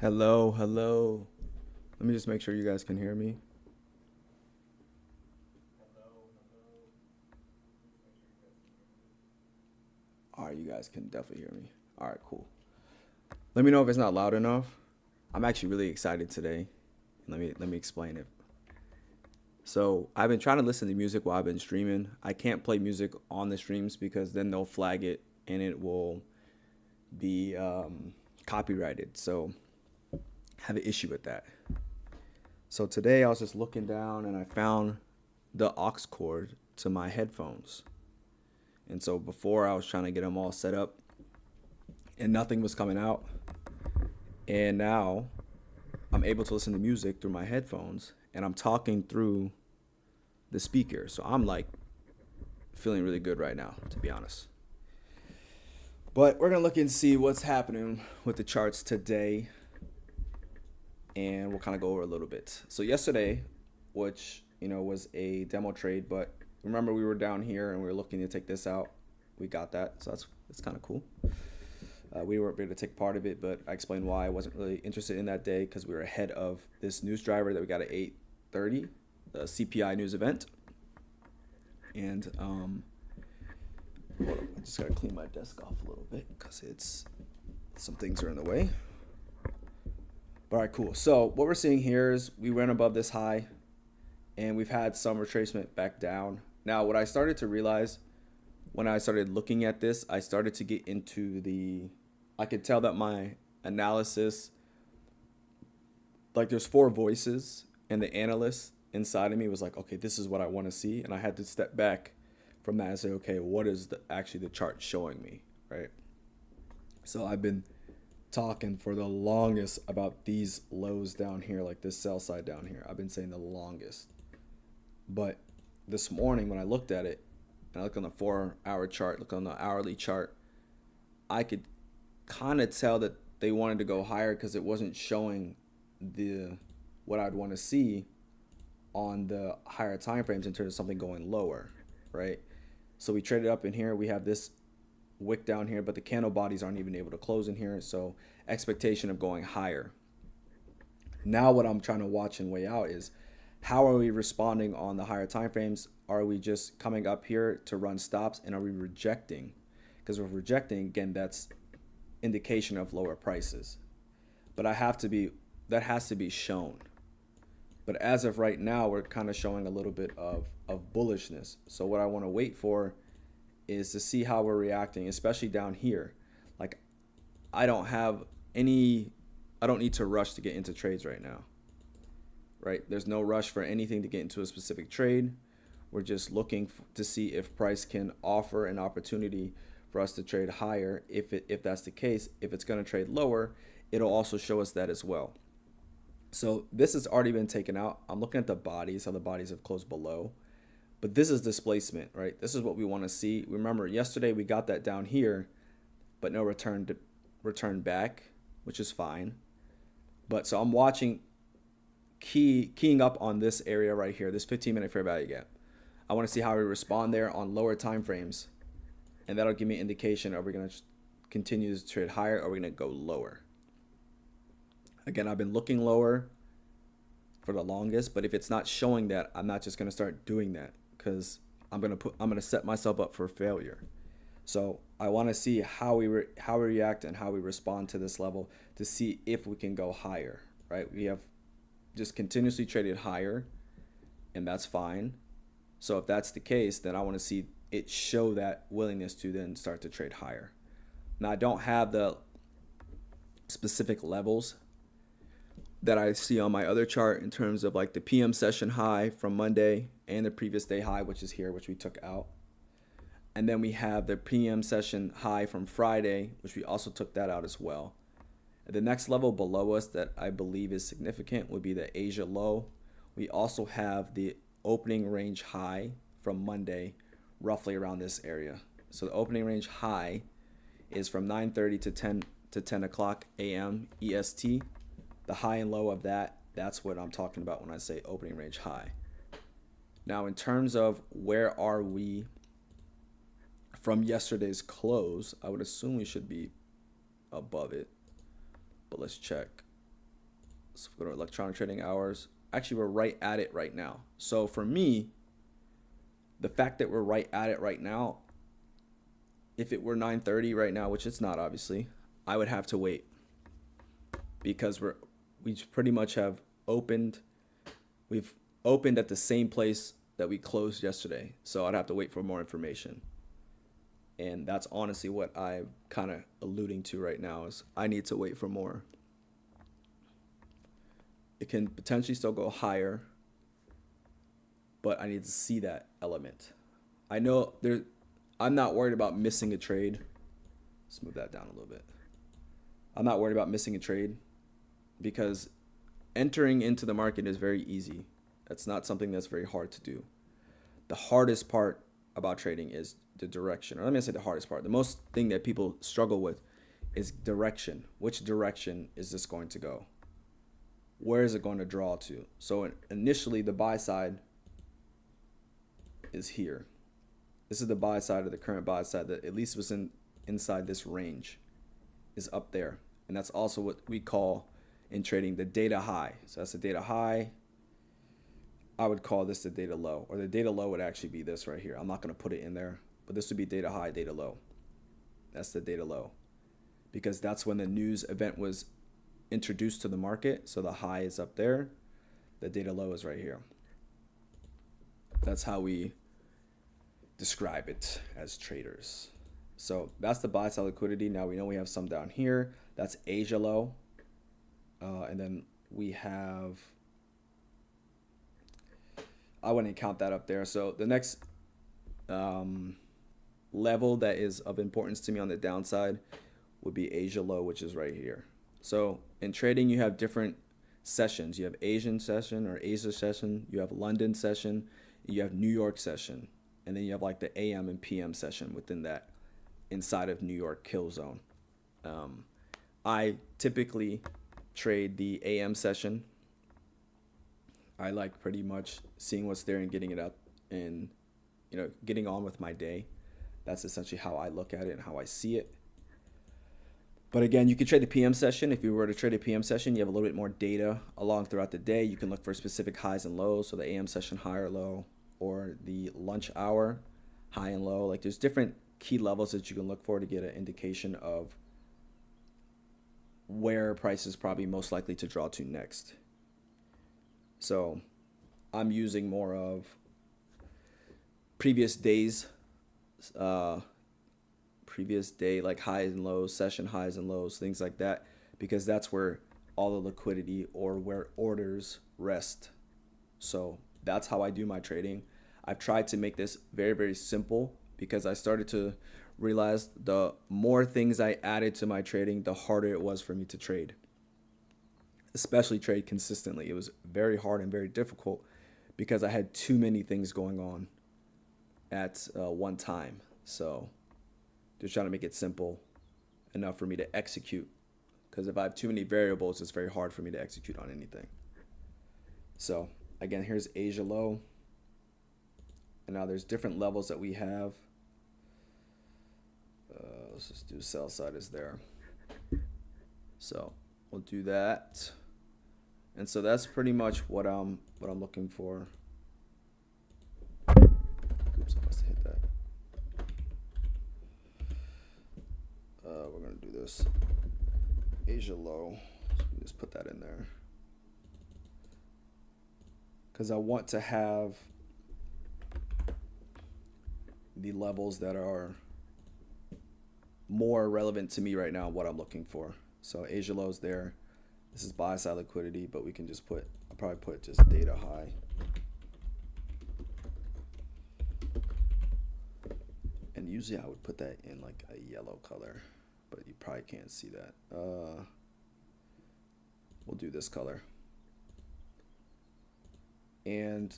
Hello, hello. Let me just make sure you guys can hear me. All right, you guys can definitely hear me. All right, cool. Let me know if it's not loud enough. I'm actually really excited today. Let me explain it. So I've been trying to listen to music while I've been streaming. I can't play music on the streams because then they'll flag it and it will be copyrighted. So I have an issue with that. So today I was just looking down and I found the aux cord to my headphones. And so before I was trying to get them all set up and nothing was coming out. And now I'm able to listen to music through my headphones and I'm talking through the speaker. So I'm like feeling really good right now, to be honest. But we're going to look and see what's happening with the charts today. And we'll kind of go over a little bit. So yesterday, which, was a demo trade, but remember we were down here and we were looking to take this out. We got that. So that's kind of cool. We weren't able to take part of it, but I explained why I wasn't really interested in that day because we were ahead of this news driver that we got at 8:30, the CPI news event. And hold on, I just gotta clean my desk off a little bit because some things are in the way. All right, cool. So what we're seeing here is we went above this high, and we've had some retracement back down. Now, what I started to realize when I started looking at this, I started to get into I could tell that my analysis, like there's four voices, and the analyst inside of me was like, okay, this is what I want to see. And I had to step back from that and say, okay, what is actually the chart showing me, right? So I've been talking for the longest about these lows down here, like this sell side down here. I've been saying the longest. But this morning when I looked at it, and I looked on the 4-hour chart, look on the hourly chart, I could kind of tell that they wanted to go higher because it wasn't showing what I'd want to see on the higher time frames in terms of something going lower, right? So we traded up in here. We have this wick down here, but the candle bodies aren't even able to close in here, so expectation of going higher. Now what I'm trying to watch and weigh out is how are we responding on the higher time frames? Are we just coming up here to run stops, and are we rejecting? Because if we're rejecting, again, that's indication of lower prices. But that has to be shown. But as of right now, we're kind of showing a little bit of bullishness. So what I want to wait for is to see how we're reacting, especially down here. Like I don't need to rush to get into trades right now, right? There's no rush for anything to get into a specific trade. We're just looking to see if price can offer an opportunity for us to trade higher. If that's the case, if it's going to trade lower, it'll also show us that as well. So this has already been taken out. I'm looking at the bodies, how the bodies have closed below. But this is displacement, right? This is what we want to see. Remember, yesterday we got that down here, but no return back, which is fine. But so I'm watching, keying up on this area right here, this 15-minute fair value gap. I want to see how we respond there on lower time frames, and that'll give me an indication: are we going to continue to trade higher, or are we going to go lower? Again, I've been looking lower for the longest, but if it's not showing that, I'm not just going to start doing that, because I'm going to set myself up for failure. So I want to see how we react and how we respond to this level to see if we can go higher, right? We have just continuously traded higher, and that's fine. So if that's the case, then I want to see it show that willingness to then start to trade higher. Now, I don't have the specific levels that I see on my other chart in terms of like the PM session high from Monday and the previous day high, which is here, which we took out. And then we have the PM session high from Friday, which we also took that out as well. The next level below us that I believe is significant would be the Asia low. We also have the opening range high from Monday, roughly around this area. So the opening range high is from 9:30 to 10 o'clock a.m. EST. The high and low of that's what I'm talking about when I say opening range high. Now, in terms of where are we from yesterday's close, I would assume we should be above it, but let's check. So go to electronic trading hours. Actually, we're right at it right now. So for me, the fact that we're right at it right now, if it were 9:30 right now, which it's not obviously, I would have to wait because we pretty much have opened. We've opened at the same place that we closed yesterday. So I'd have to wait for more information. And that's honestly what I'm kind of alluding to right now is I need to wait for more. It can potentially still go higher, but I need to see that element. I know I'm not worried about missing a trade. Let's move that down a little bit. I'm not worried about missing a trade because entering into the market is very easy. That's not something that's very hard to do. The hardest part about trading is the direction. Or let me say the hardest part. The most thing that people struggle with is direction. Which direction is this going to go? Where is it going to draw to? So initially the buy side is here. This is the buy side, or the current buy side that at least was inside this range is up there. And that's also what we call in trading the data high. So that's the data high. I would call this the data low, or the data low would actually be this right here. I'm not going to put it in there, but this would be data high, data low. That's the data low because that's when the news event was introduced to the market. So the high is up there. The data low is right here. That's how we describe it as traders. So that's the buy side liquidity. Now we know we have some down here. That's Asia low. And then we have, I wouldn't count that up there. So the next level that is of importance to me on the downside would be Asia low, which is right here. So in trading, you have different sessions. You have Asian session or Asia session. You have London session. You have New York session. And then you have like the AM and PM session within that inside of New York kill zone. I typically trade the AM session. I like pretty much seeing what's there and getting it up and, getting on with my day. That's essentially how I look at it and how I see it. But again, you can trade the PM session. If you were to trade a PM session, you have a little bit more data along throughout the day. You can look for specific highs and lows. So the AM session, high or low, or the lunch hour, high and low. Like there's different key levels that you can look for to get an indication of where price is probably most likely to draw to next. So I'm using more of previous day like highs and lows, session highs and lows, things like that, because that's where all the liquidity or where orders rest. So that's how I do my trading. I've tried to make this very, very simple because I started to realize the more things I added to my trading, the harder it was for me to trade, especially trade consistently. It was very hard and very difficult because I had too many things going on at one time. So just trying to make it simple enough for me to execute, because if I have too many variables, it's very hard for me to execute on anything. So again, here's Asia low. And now there's different levels that we have. Let's just do sell side is there. So we'll do that. And so that's pretty much what I'm looking for. Oops, I must have hit that. We're gonna do this Asia low. So we just put that in there because I want to have the levels that are more relevant to me right now, what I'm looking for. So Asia low is there. This is buy side liquidity, but we can just I'll probably put just data high. And usually I would put that in like a yellow color, but you probably can't see that. We'll do this color. And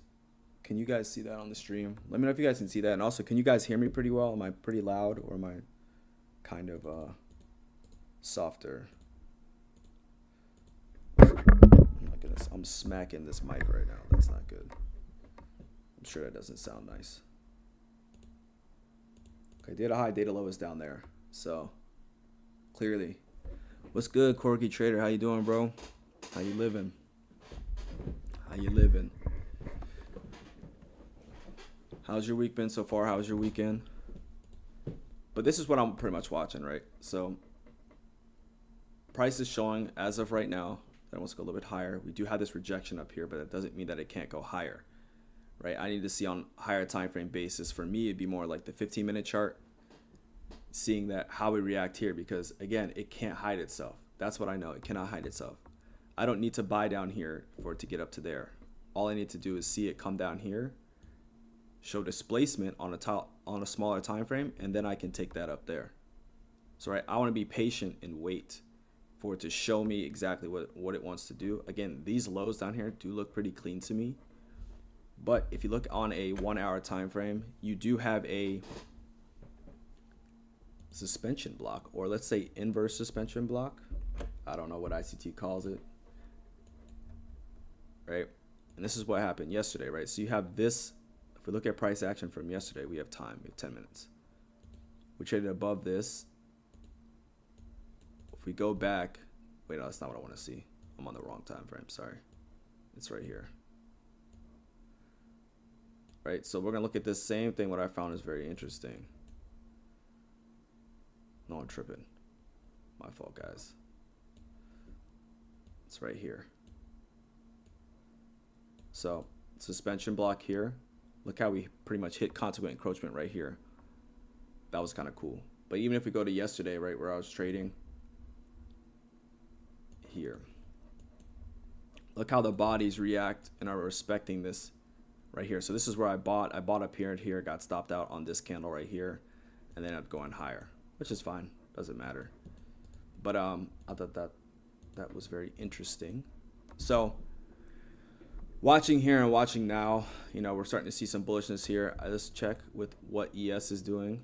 can you guys see that on the stream? Let me know if you guys can see that. And also, can you guys hear me pretty well? Am I pretty loud, or am I kind of softer? Oh my goodness, I'm smacking this mic right now. That's not good. I'm sure that doesn't sound nice. Okay, data high, data low is down there. So clearly, what's good, Corky Trader? How you doing, bro? How you living? How you living? How's your week been so far? How's your weekend? But this is what I'm pretty much watching, right? So price is showing as of right now that it wants to go a little bit higher. We do have this rejection up here, but that doesn't mean that it can't go higher, right? I need to see on higher time frame basis. For me, it'd be more like the 15-minute chart, seeing that how we react here, because again, it can't hide itself. That's what I know. It cannot hide itself. I don't need to buy down here for it to get up to there. All I need to do is see it come down here, show displacement on a smaller time frame, and then I can take that up there. So right, I want to be patient and wait for it to show me exactly what it wants to do. Again, these lows down here do look pretty clean to me. But if you look on a 1 hour time frame, you do have a suspension block, or let's say inverse suspension block. I don't know what ICT calls it, right? And this is what happened yesterday, right? So you have this. If we look at price action from yesterday, we have time. We have 10 minutes. We traded above this. If we go back, wait, no, that's not what I want to see. I'm on the wrong time frame. Sorry. It's right here. Right, so we're going to look at this same thing. What I found is very interesting. No, I'm tripping. My fault, guys. It's right here. So, suspension block here. Look how we pretty much hit consequent encroachment right here. That was kind of cool. But even if we go to yesterday, right, where I was trading here. Look how the bodies react and are respecting this right here. So this is where I bought. I bought up here and here, got stopped out on this candle right here, and then I'm going higher, which is fine. Doesn't matter. But I thought that was very interesting. So watching here and watching now, you know, we're starting to see some bullishness here. I just check with what ES is doing.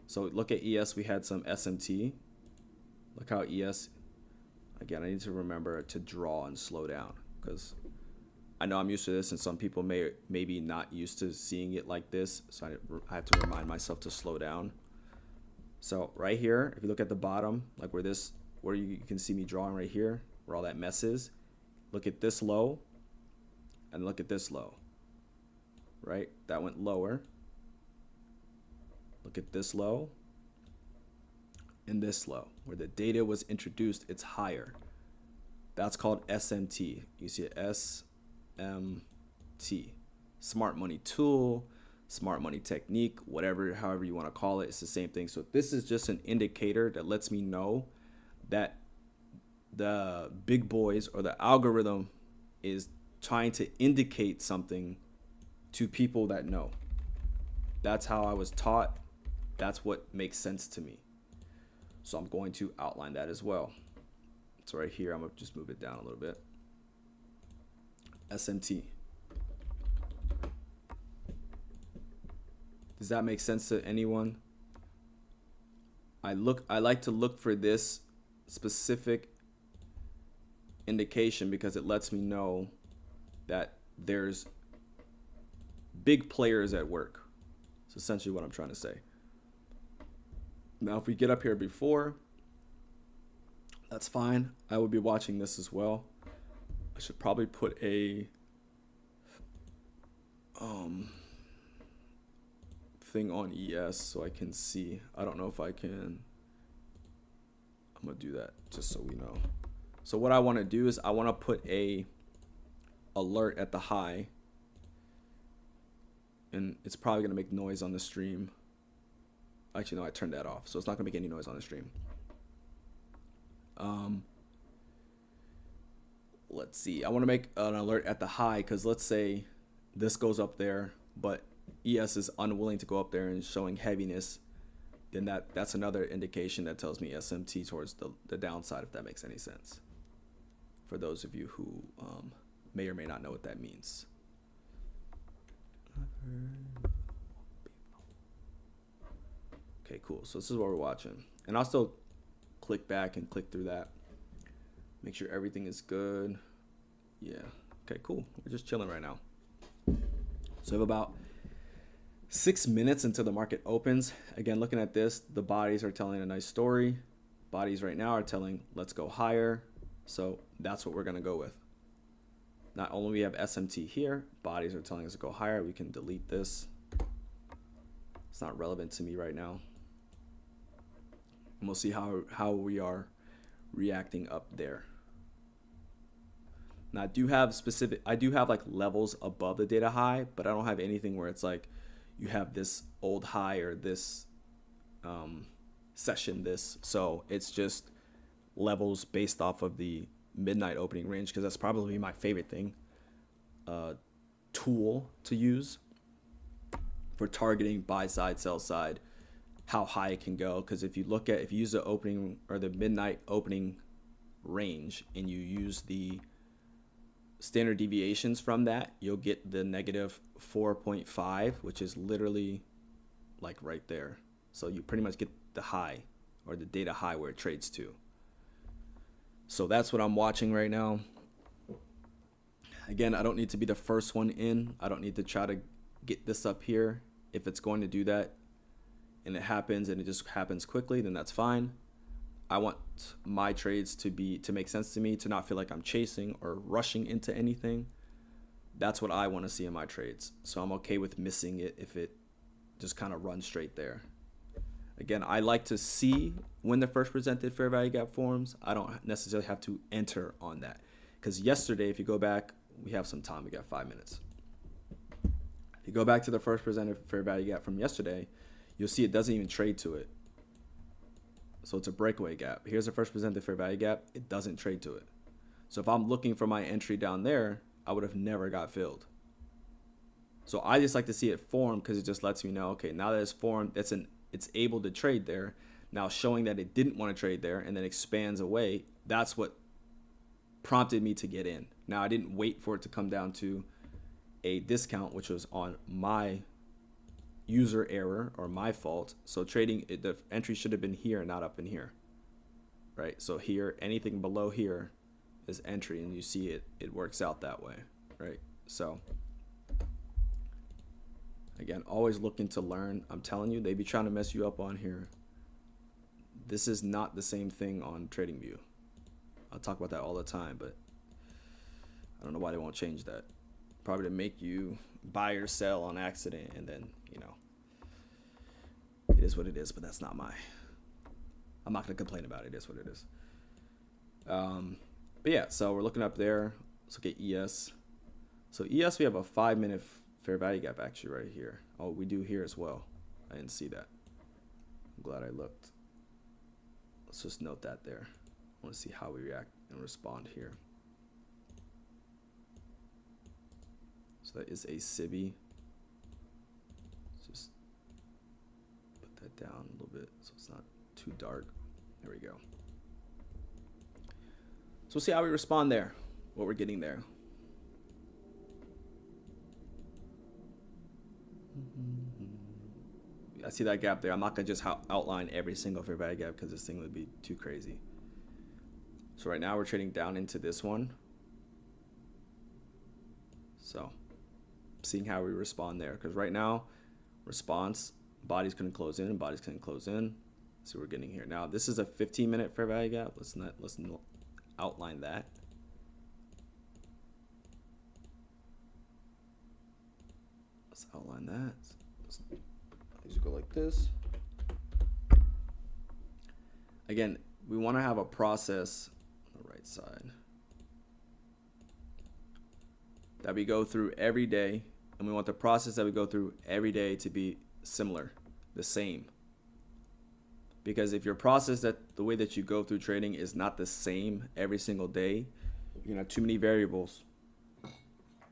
So look at ES. We had some SMT. Look how ES, again, I need to remember to draw and slow down, because I know I'm used to this and some people maybe not used to seeing it like this. So I have to remind myself to slow down. So right here, if you look at the bottom, like where you can see me drawing right here, where all that mess is, look at this low and look at this low, right? That went lower. Look at this low and this low. Where the data was introduced, it's higher. That's called SMT. You see it, SMT. Smart money tool, smart money technique, however you want to call it. It's the same thing. So this is just an indicator that lets me know that the big boys or the algorithm is trying to indicate something to people that know. That's how I was taught. That's what makes sense to me. So I'm going to outline that as well. So right here, I'm going to just move it down a little bit. SMT. Does that make sense to anyone? I like to look for this specific indication because it lets me know that there's big players at work. It's essentially what I'm trying to say. Now, if we get up here before, that's fine. I would be watching this as well. I should probably put a thing on ES so I can see. I don't know if I can. I'm gonna do that just so we know. So what I want to do is I want to put a alert at the high, and it's probably gonna make noise on the stream. Actually, no, I turned that off, so it's not gonna make any noise on the stream. Let's see. I want to make an alert at the high because let's say this goes up there, but ES is unwilling to go up there and showing heaviness. Then that's another indication that tells me SMT towards the downside, if that makes any sense. For those of you who may or may not know what that means. Okay, cool. So this is what we're watching. And I'll still click back and click through that. Make sure everything is good. Yeah. Okay, cool. We're just chilling right now. So we have about 6 minutes until the market opens. Again, looking at this, the bodies are telling a nice story. Bodies right now are telling, let's go higher. So that's what we're going to go with. Not only we have SMT here, bodies are telling us to go higher. We can delete this. It's not relevant to me right now. And we'll see how we are reacting up there. Now I do have like levels above the data high, but I don't have anything where it's like you have this old high or this session this. So it's just levels based off of the midnight opening range, because that's probably my favorite thing tool to use for targeting buy side, sell side, how high it can go. Because if you use the opening or the midnight opening range and you use the standard deviations from that, you'll get the negative 4.5, which is literally like right there. So you pretty much get the high or the data high where it trades to. So that's what I'm watching right now. Again, I don't need to be the first one in. I don't need to try to get this up here. If it's going to do that and it happens and it just happens quickly, then that's fine. I want my trades to make sense to me, to not feel like I'm chasing or rushing into anything. That's what I want to see in my trades. So I'm okay with missing it if it just kind of runs straight there. Again, I like to see when the first presented fair value gap forms. I don't necessarily have to enter on that. Because yesterday, if you go back, we have some time. We got 5 minutes. If you go back to the first presented fair value gap from yesterday, you'll see it doesn't even trade to it. So it's a breakaway gap. Here's the first presented fair value gap. It doesn't trade to it. So if I'm looking for my entry down there, I would have never got filled. So I just like to see it form, because it just lets me know, okay, now that it's formed, it's able to trade there. Now showing that it didn't want to trade there and then expands away, that's what prompted me to get in. Now I didn't wait for it to come down to a discount, which was on my user error or my fault. So the entry should have been here, not up in here, right? So here, anything below here is entry, and you see it works out that way, right? So again, always looking to learn. I'm telling you, they be trying to mess you up on here. This is not the same thing on TradingView. I'll talk about that all the time, but I don't know why they won't change that. Probably to make you buy or sell on accident, and then, it is what it is, but that's not I'm not going to complain about it. It is what it is. But yeah, so we're looking up there. Let's look at ES. So ES, we have a 5-minute fair value gap actually right here. Oh, we do here as well. I didn't see that. I'm glad I looked. Let's just note that there. I want to see how we react and respond here. So that is a CPI. Just put that down a little bit so it's not too dark. There we go. So we'll see how we respond there, what we're getting there. I see that gap there. I'm not going to just outline every single fair value gap, because this thing would be too crazy. So right now we're trading down into this one. So seeing how we respond there, because right now response, bodies couldn't close in and bodies couldn't close in. So we're getting here. Now this is a 15-minute fair value gap. Let's outline that. Let's outline that. Let's go like this. Again, we want to have a process on the right side that we go through every day, and we want the process that we go through every day to be similar, the same. Because if your process, that the way that you go through trading is not the same every single day, you're gonna have too many variables.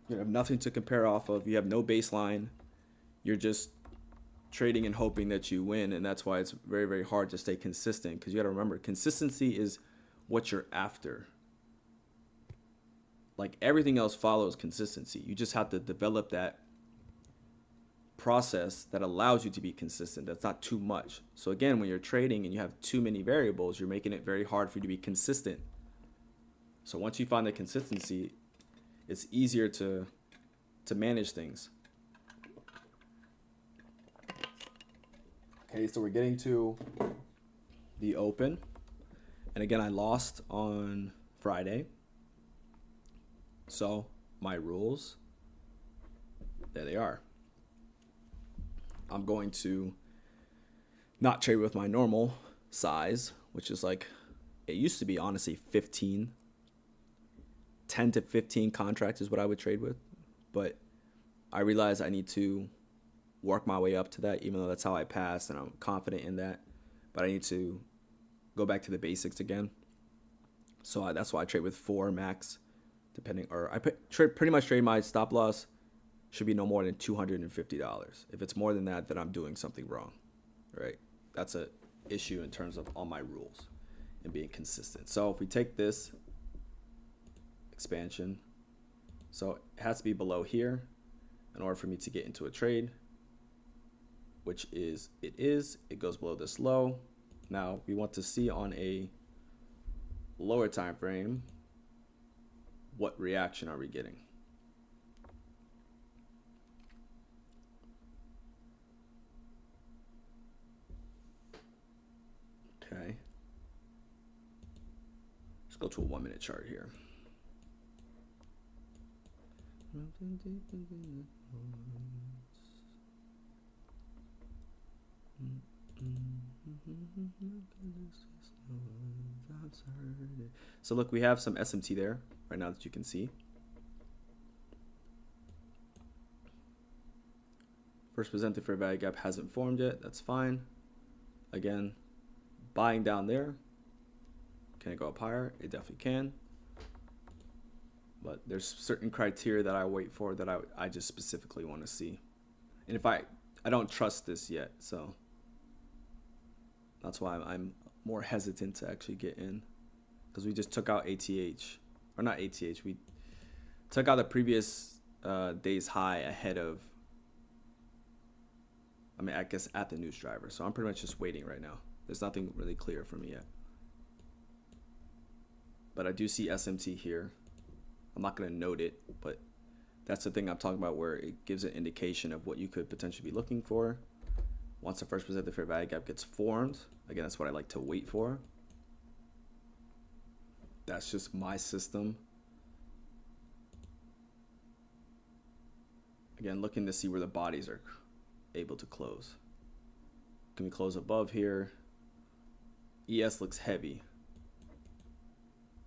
You have nothing to compare off of. You have no baseline. You're just trading and hoping that you win, and that's why it's very, very hard to stay consistent, because you got to remember, consistency is what you're after. Like everything else follows consistency. You just have to develop that process that allows you to be consistent. That's not too much. So again, when you're trading and you have too many variables, you're making it very hard for you to be consistent. So once you find the consistency, it's easier to manage things. Okay, so we're getting to the open. And again, I lost on Friday. So my rules, there they are. I'm going to not trade with my normal size, which is like, it used to be honestly 10 to 15 contracts is what I would trade with. But I realize I need to work my way up to that, even though that's how I passed and I'm confident in that. But I need to go back to the basics again. So that's why I trade with 4 max, depending, or I pretty much trade my stop loss should be no more than $250. If it's more than that, then I'm doing something wrong, right? That's an issue in terms of all my rules and being consistent. So if we take this expansion, so it has to be below here in order for me to get into a trade, which is, it goes below this low. Now we want to see on a lower time frame, what reaction are we getting? Okay. Let's go to a 1 minute chart here. So look, we have some SMT there right now that you can see. First presented fair value gap hasn't formed yet. That's fine. Again, buying down there. Can it go up higher? It definitely can. But there's certain criteria that I wait for that I just specifically want to see. And if I don't trust this yet, so that's why I'm more hesitant to actually get in, because we just took out ATH, or not ATH, we took out the previous day's high ahead of, I guess at the news driver. So I'm pretty much just waiting right now. There's nothing really clear for me yet. But I do see SMT here. I'm not going to note it, but that's the thing I'm talking about, where it gives an indication of what you could potentially be looking for. Once the first presented fair value gap gets formed, again, that's what I like to wait for. That's just my system. Again, looking to see where the bodies are able to close. Can we close above here? ES looks heavy,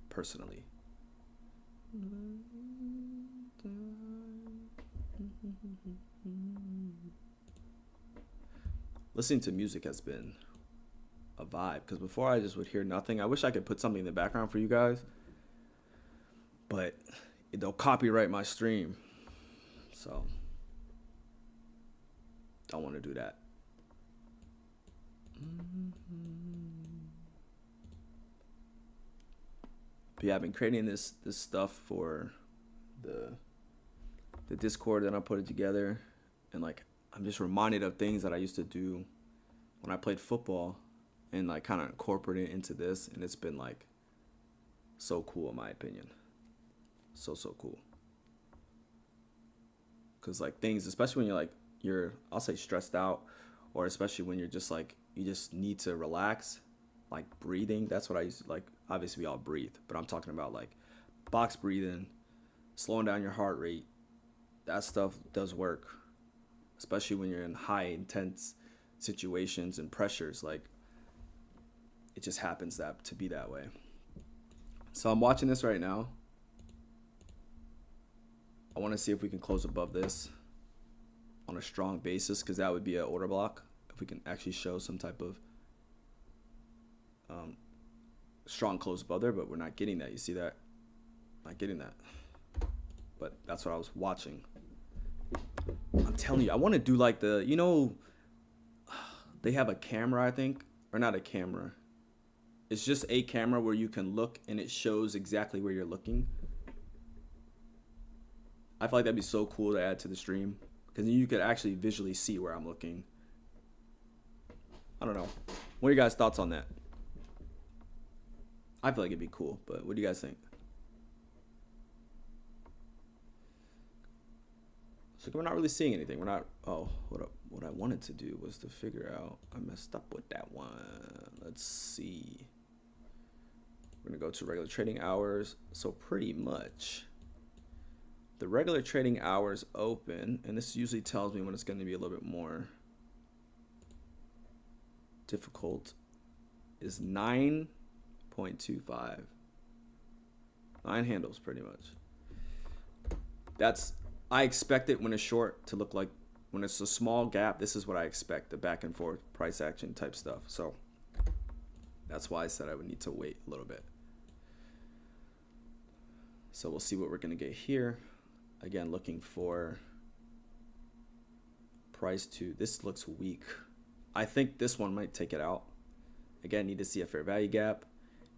personally. Listening to music has been a vibe, because before I just would hear nothing. I wish I could put something in the background for you guys, but they'll copyright my stream, so don't want to do that. But yeah, I've been creating this stuff for the Discord, and I put it together, and like I'm just reminded of things that I used to do when I played football, and like kind of incorporate it into this, and it's been like so cool in my opinion. So cool. Cause like things, especially when you're I'll say stressed out, or especially when you're just like, you just need to relax, like breathing. That's what I used to like. Obviously we all breathe, but I'm talking about like box breathing, slowing down your heart rate. That stuff does work, especially when you're in high intense situations and pressures. Like it just happens to be that way. So I'm watching this right now. I want to see if we can close above this on a strong basis, because that would be an order block if we can actually show some type of strong close above there, but we're not getting that. You see that? Not getting that. But that's what I was watching. I'm telling you, I want to do like the, they have a camera, I think, or not a camera. It's just a camera where you can look and it shows exactly where you're looking. I feel like that'd be so cool to add to the stream, because you could actually visually see where I'm looking. I don't know. What are your guys' thoughts on that? I feel like it'd be cool, but what do you guys think? So we're not really seeing anything. We're not. Oh, what I wanted to do was to figure out. I messed up with that one. Let's see. We're going to go to regular trading hours. So pretty much the regular trading hours open, and this usually tells me when it's going to be a little bit more difficult, is 9.25. 9 handles pretty much. I expect it when it's short to look like, when it's a small gap, this is what I expect, the back and forth price action type stuff. So that's why I said I would need to wait a little bit. So we'll see what we're going to get here. Again, looking for price to, this looks weak. I think this one might take it out. Again, need to see a fair value gap.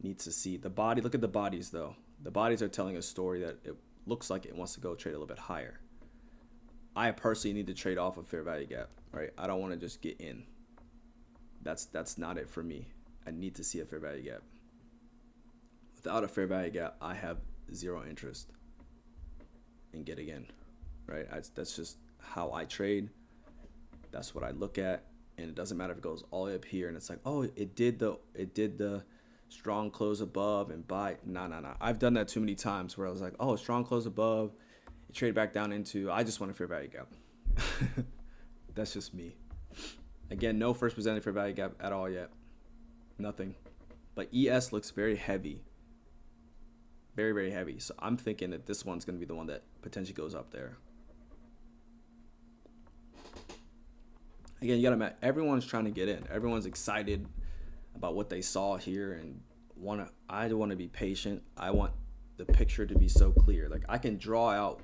Need to see the body. Look at the bodies though. The bodies are telling a story that it looks like it wants to go trade a little bit higher. I personally need to trade off a fair value gap, right? I don't want to just get in. That's not it for me. I need to see a fair value gap. Without a fair value gap, I have zero interest in getting in, right? That's just how I trade. That's what I look at, and it doesn't matter if it goes all the way up here and it's like, oh, it did the strong close above and buy. Nah. I've done that too many times where I was like, oh, strong close above, it traded back down into, I just want a fair value gap. That's just me. Again, no first presented fair value gap at all yet. Nothing. But ES looks very heavy. Very, very heavy. So I'm thinking that this one's going to be the one that potentially goes up there. Again, you got to, everyone's trying to get in. Everyone's excited about what they saw here and I want to be patient. I want the picture to be so clear. Like I can draw out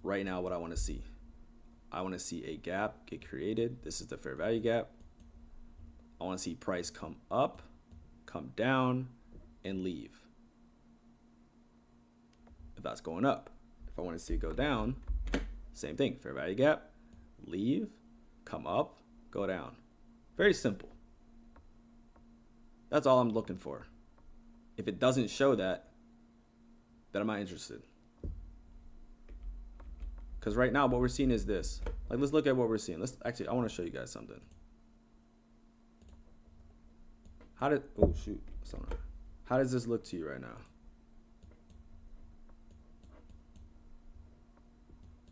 right now what I want to see. I want to see a gap get created. This is the fair value gap. I want to see price come up, come down, and leave. If that's going up. If I want to see it go down, same thing. Fair value gap, leave, come up, go down. Very simple. That's all I'm looking for. If it doesn't show that, then I'm not interested. Because right now what we're seeing is this. Like, let's look at what we're seeing. I want to show you guys something. How does this look to you right now?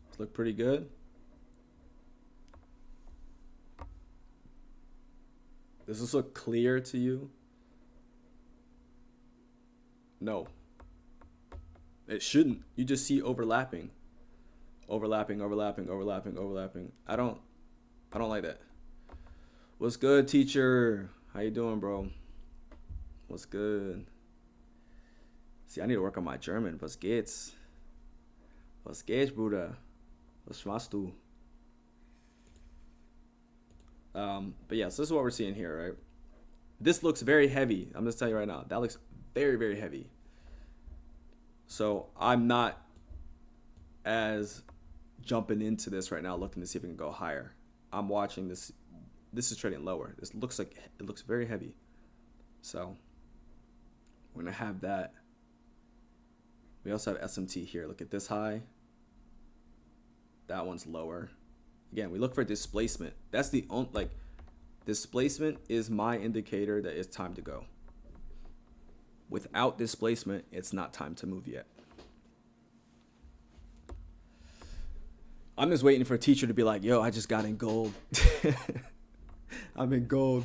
Does it look pretty good? Does this look clear to you? No. It shouldn't. You just see overlapping. Overlapping. I don't like that. What's good, teacher? How you doing, bro? What's good? See, I need to work on my German. Was geht's? Was geht's, Bruder? Was machst du? But yeah, so this is what we're seeing here, right? This looks very heavy. I'm just telling you right now. That looks very, very heavy. So I'm not as jumping into this right now, looking to see if it can go higher. I'm watching this. This is trading lower. This looks like it looks very heavy. So we're gonna have that. We also have SMT here. Look at this high. That one's lower. Again, we look for displacement. That's the only, like, displacement is my indicator that it's time to go. Without displacement, it's not time to move yet. I'm just waiting for a teacher to be like, yo, I just got in gold. I'm in gold.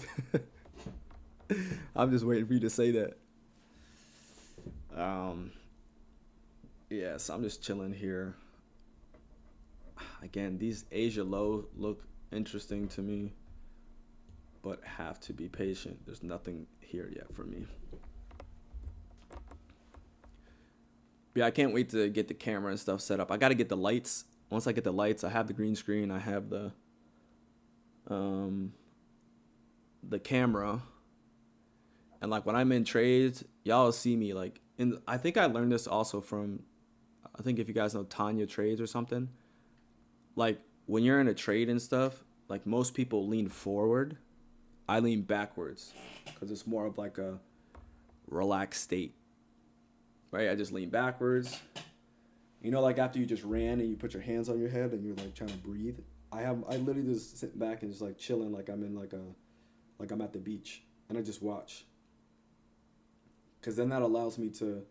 I'm just waiting for you to say that. Yeah, so I'm just chilling here. Again, these Asia low look interesting to me, but have to be patient. There's nothing here yet for me. Yeah, I can't wait to get the camera and stuff set up. I got to get the lights. Once I get the lights, I have the green screen. I have the camera. And like when I'm in trades, y'all see me like I think I learned this also from, I think if you guys know Tanya Trades or something. Like when you're in a trade and stuff, like most people lean forward. I lean backwards because it's more of like a relaxed state. Right? I just lean backwards. You know, like after you just ran and you put your hands on your head and you're like trying to breathe. I literally just sit back and just like chilling, like I'm in like I'm at the beach, and I just watch. because then that allows me to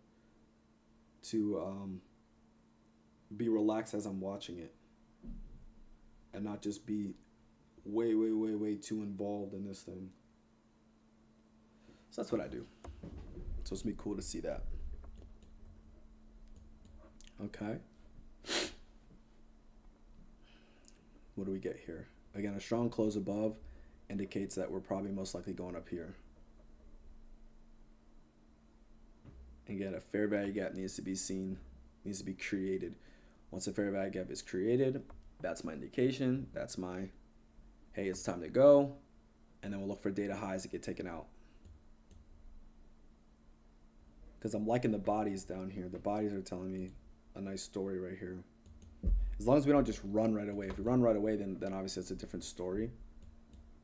be relaxed as I'm watching it, and not just be way too involved in this thing. So that's what I do. So it's gonna be cool to see that. Okay. What do we get here? Again, a strong close above indicates that we're probably most likely going up here. Again, a fair value gap needs to be seen, needs to be created. Once a fair value gap is created, that's my indication. That's my, hey, it's time to go. And then we'll look for data highs to get taken out. Because I'm liking the bodies down here. The bodies are telling me a nice story right here. As long as we don't just run right away. If we run right away, then obviously it's a different story.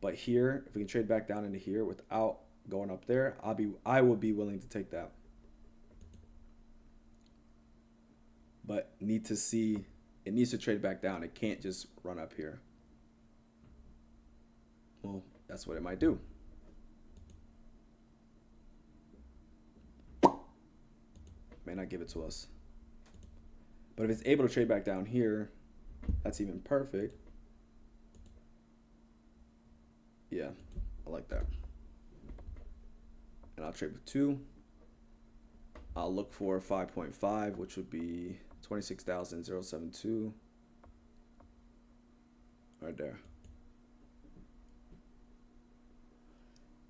But here, if we can trade back down into here without going up there, I will be willing to take that. But need to see, it needs to trade back down. It can't just run up here. Well, that's what it might do. May not give it to us. But if it's able to trade back down here, that's even perfect. Yeah, I like that. And I'll trade with 2. I'll look for 5.5, which would be 26,072. Right there.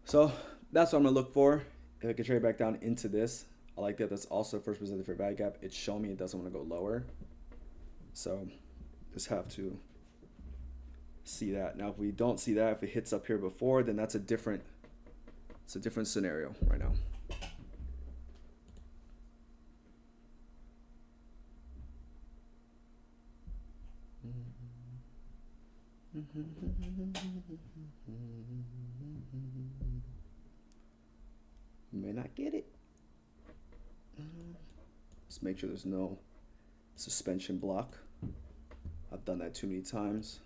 So that's what I'm gonna look for. If I can trade back down into this, I like that. That's also first presented fair value gap. It's showing me it doesn't want to go lower. So just have to see that. Now, if we don't see that, if it hits up here before, then that's a different scenario right now. May not get it. Let's make sure there's no suspension block. I've done that too many times.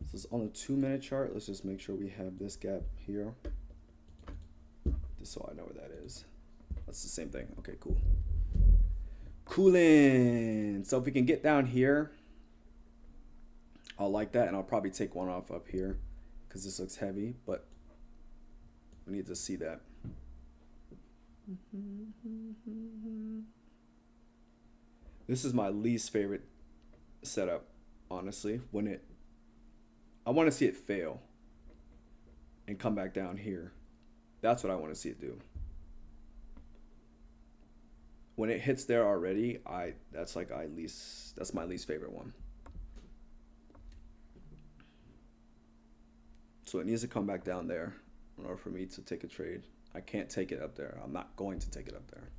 This is on a 2-minute chart. Let's just make sure we have this gap here, just so I know where that is. That's the same thing. Okay, cool. Coolin'. So if we can get down here, I'll like that, and I'll probably take one off up here because this looks heavy, but we need to see that. This is my least favorite setup, honestly. I want to see it fail and come back down here. That's what I want to see it do. When it hits there already, that's my least favorite one. So it needs to come back down there in order for me to take a trade. I can't take it up there. I'm not going to take it up there.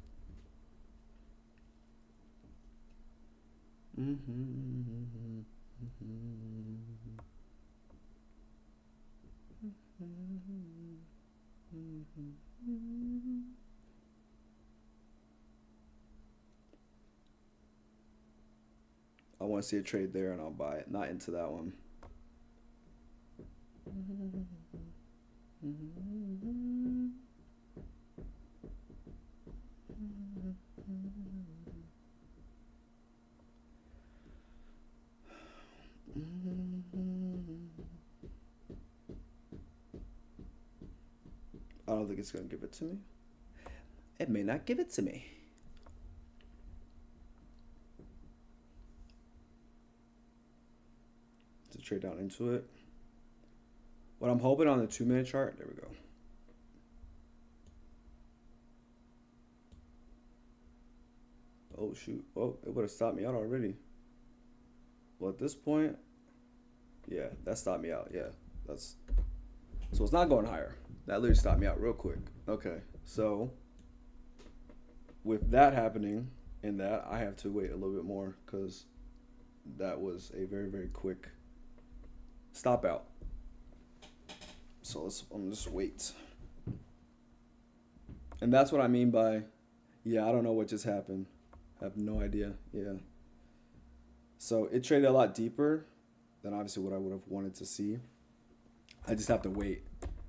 I want to see a trade there and I'll buy it, not into that one. I don't think it's going to give it to me. It may not give it to me. To trade down into it. What I'm hoping on the 2-minute chart, there we go. Oh shoot, oh, it would have stopped me out already. Well, at this point, yeah, that stopped me out, yeah. So it's not going higher. That literally stopped me out real quick. Okay, so with that happening and that, I have to wait a little bit more because that was a very quick stop out. So I'm just wait. And that's what I mean by, yeah, I don't know what just happened. I have no idea. Yeah. So it traded a lot deeper than obviously what I would have wanted to see. I just have to wait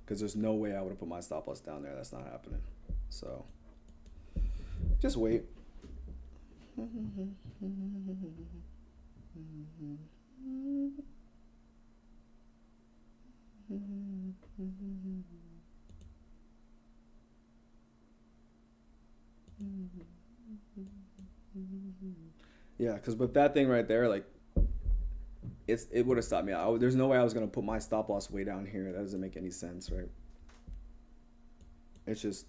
because there's no way I would have put my stop loss down there. That's not happening. So just wait. Yeah, because with that thing right there, like it would have stopped me out. There's no way I was gonna put my stop loss way down here. That doesn't make any sense, right? It's just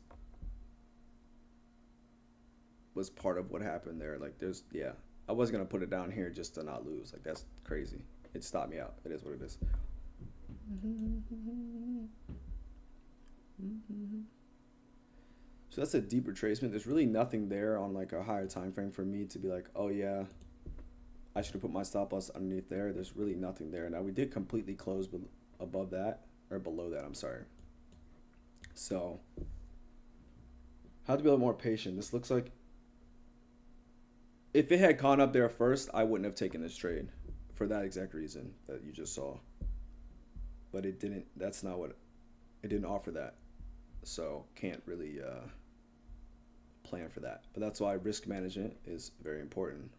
was part of what happened there. Like there's yeah, I was gonna put it down here just to not lose. Like that's crazy. It stopped me out. It is what it is. So that's a deep retracement. There's really nothing there on like a higher time frame for me to be like, oh yeah, I should have put my stop loss underneath there. There's really nothing there. Now we did completely close above that or below that. I'm sorry. So have to be a little more patient. This looks like if it had gone up there first, I wouldn't have taken this trade for that exact reason that you just saw. But it didn't. That's not what it didn't offer that. So can't really plan for that. But that's why risk management is very important.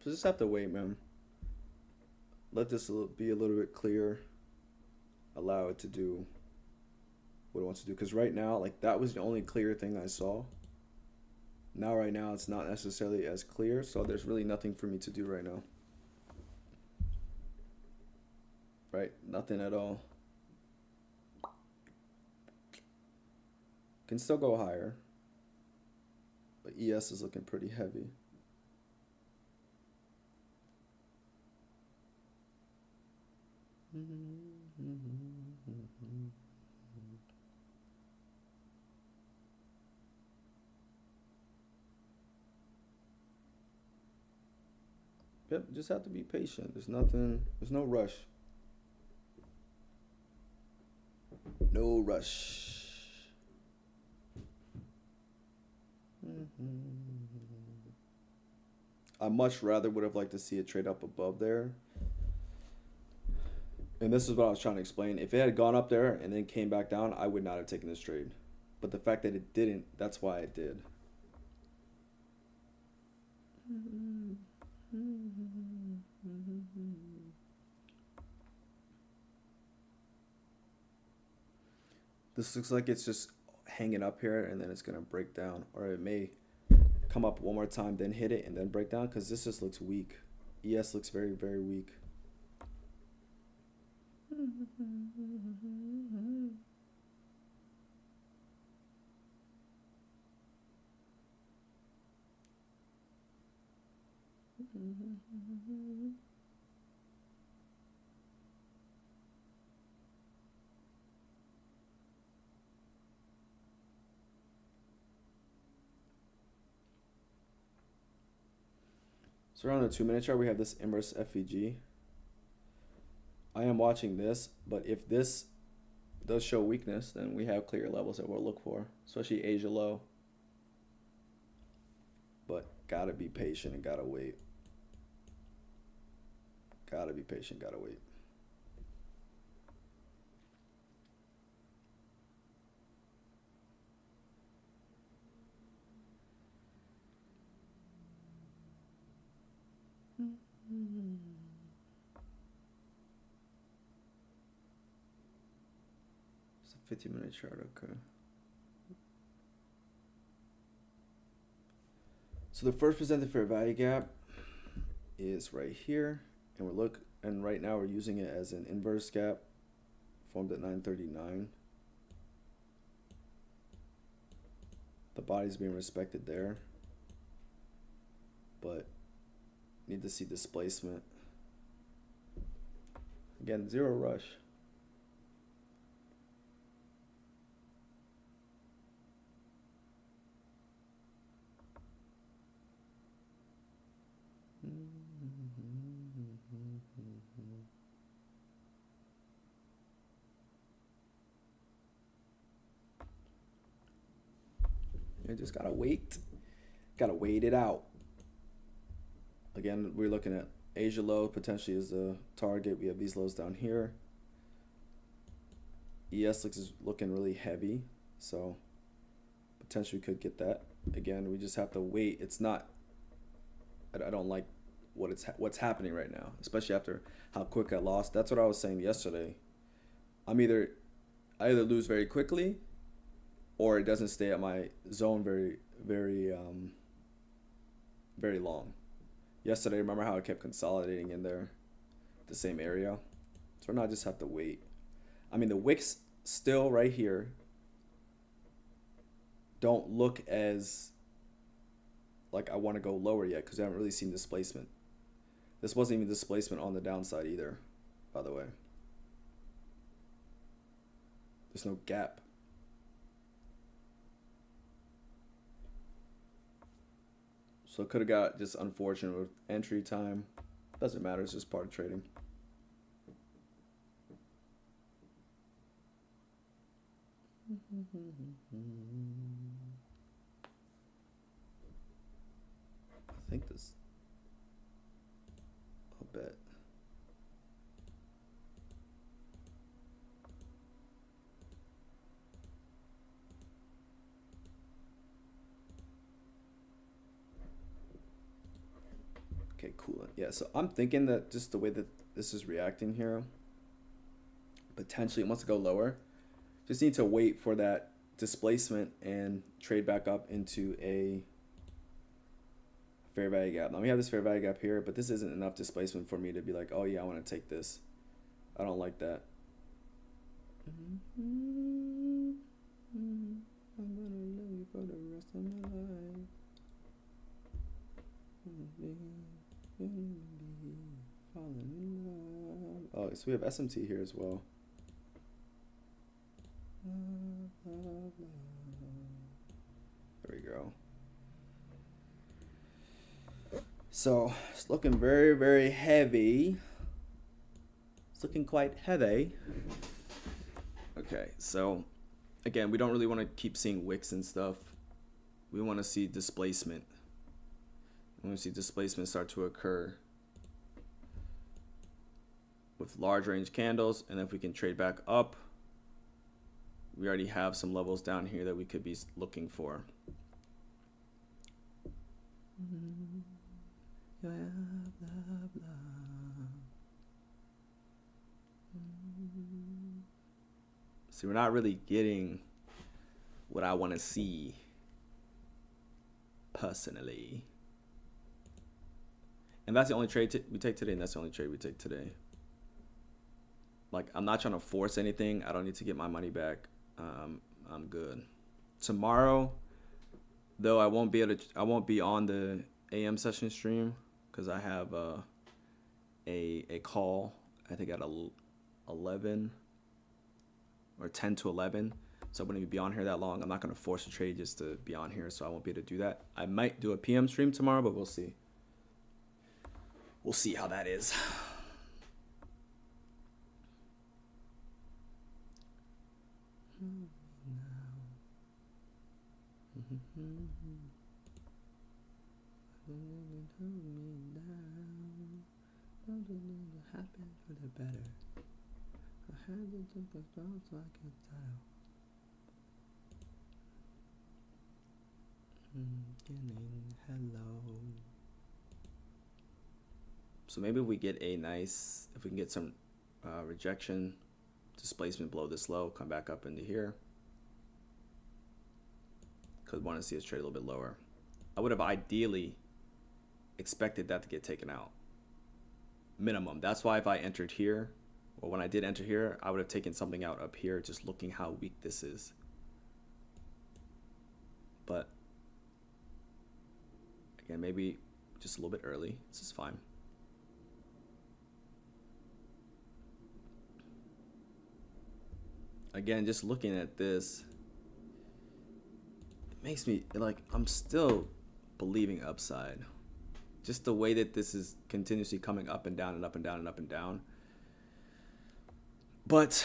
So just have to wait, man. Let this be a little bit clearer. Allow it to do what it wants to do. Because right now, like that was the only clear thing I saw. Now, right now, it's not necessarily as clear. So there's really nothing for me to do right now. Right? Nothing at all. Can still go higher. But ES is looking pretty heavy. Yep, just have to be patient. There's nothing, there's no rush. No rush. I much rather would have liked to see it trade up above there. And this is what I was trying to explain. If it had gone up there and then came back down, I would not have taken this trade. But the fact that it didn't, that's why it did. This looks like it's just hanging up here and then it's going to break down. Or it may come up one more time, then hit it and then break down because this just looks weak. ES looks very, very weak. So around the 2-minute chart, we have this inverse FVG. I am watching this, but if this does show weakness, then we have clear levels that we'll look for, especially Asia low. But gotta be patient and gotta wait. Gotta be patient, gotta wait. It's a 50-minute chart, okay. So the first presented fair value gap is right here, and right now we're using it as an inverse gap formed at 939. The body's being respected there, but need to see displacement. Again, zero rush. I just gotta wait. Gotta wait it out. Again, we're looking at Asia low potentially as a target. We have these lows down here. ES is looking really heavy, so potentially we could get that. Again, we just have to wait. It's not. I don't like what's happening right now, especially after how quick I lost. That's what I was saying yesterday. I either lose very quickly, or it doesn't stay at my zone very long. Yesterday, remember how I kept consolidating in there, the same area? So now I just have to wait. I mean, the wicks still right here don't look as like I want to go lower yet because I haven't really seen displacement. This wasn't even displacement on the downside either, by the way. There's no gap. So could have got just unfortunate with entry time. Doesn't matter, it's just part of trading. I think this, I'll bet. Okay, cool. Yeah, so I'm thinking that just the way that this is reacting here, potentially it wants to go lower. Just need to wait for that displacement and trade back up into a fair value gap. Now we have this fair value gap here, but this isn't enough displacement for me to be like, oh yeah, I want to take this. I don't like that. I'm gonna love you for the rest of my life. Oh, so we have SMT here as well. There we go. So it's looking very, very heavy. It's looking quite heavy. Okay, so again, we don't really want to keep seeing wicks and stuff. We want to see displacement. We want to see displacement start to occur with large range candles, and if we can trade back up, we already have some levels down here that we could be looking for. See, we're not really getting what I want to see personally. And that's the only trade we take today, and that's the only trade we take today. Like, I'm not trying to force anything. I don't need to get my money back. I'm good. Tomorrow, though, I won't be on the AM session stream because I have a call, I think at 11 or 10 to 11. So I wouldn't even be on here that long. I'm not going to force a trade just to be on here, so I won't be able to do that. I might do a PM stream tomorrow, but we'll see. We'll see how that is. Hello. So maybe we get if we can get some rejection, displacement below this low, come back up into here. Because we want to see us trade a little bit lower. I would have ideally expected that to get taken out. Minimum. That's why if I entered here, or when I did enter here, I would have taken something out up here, just looking how weak this is. But again, maybe just a little bit early. This is fine. Again, just looking at this, it makes me like I'm still believing upside. Just the way that this is continuously coming up and down and up and down and up and down. But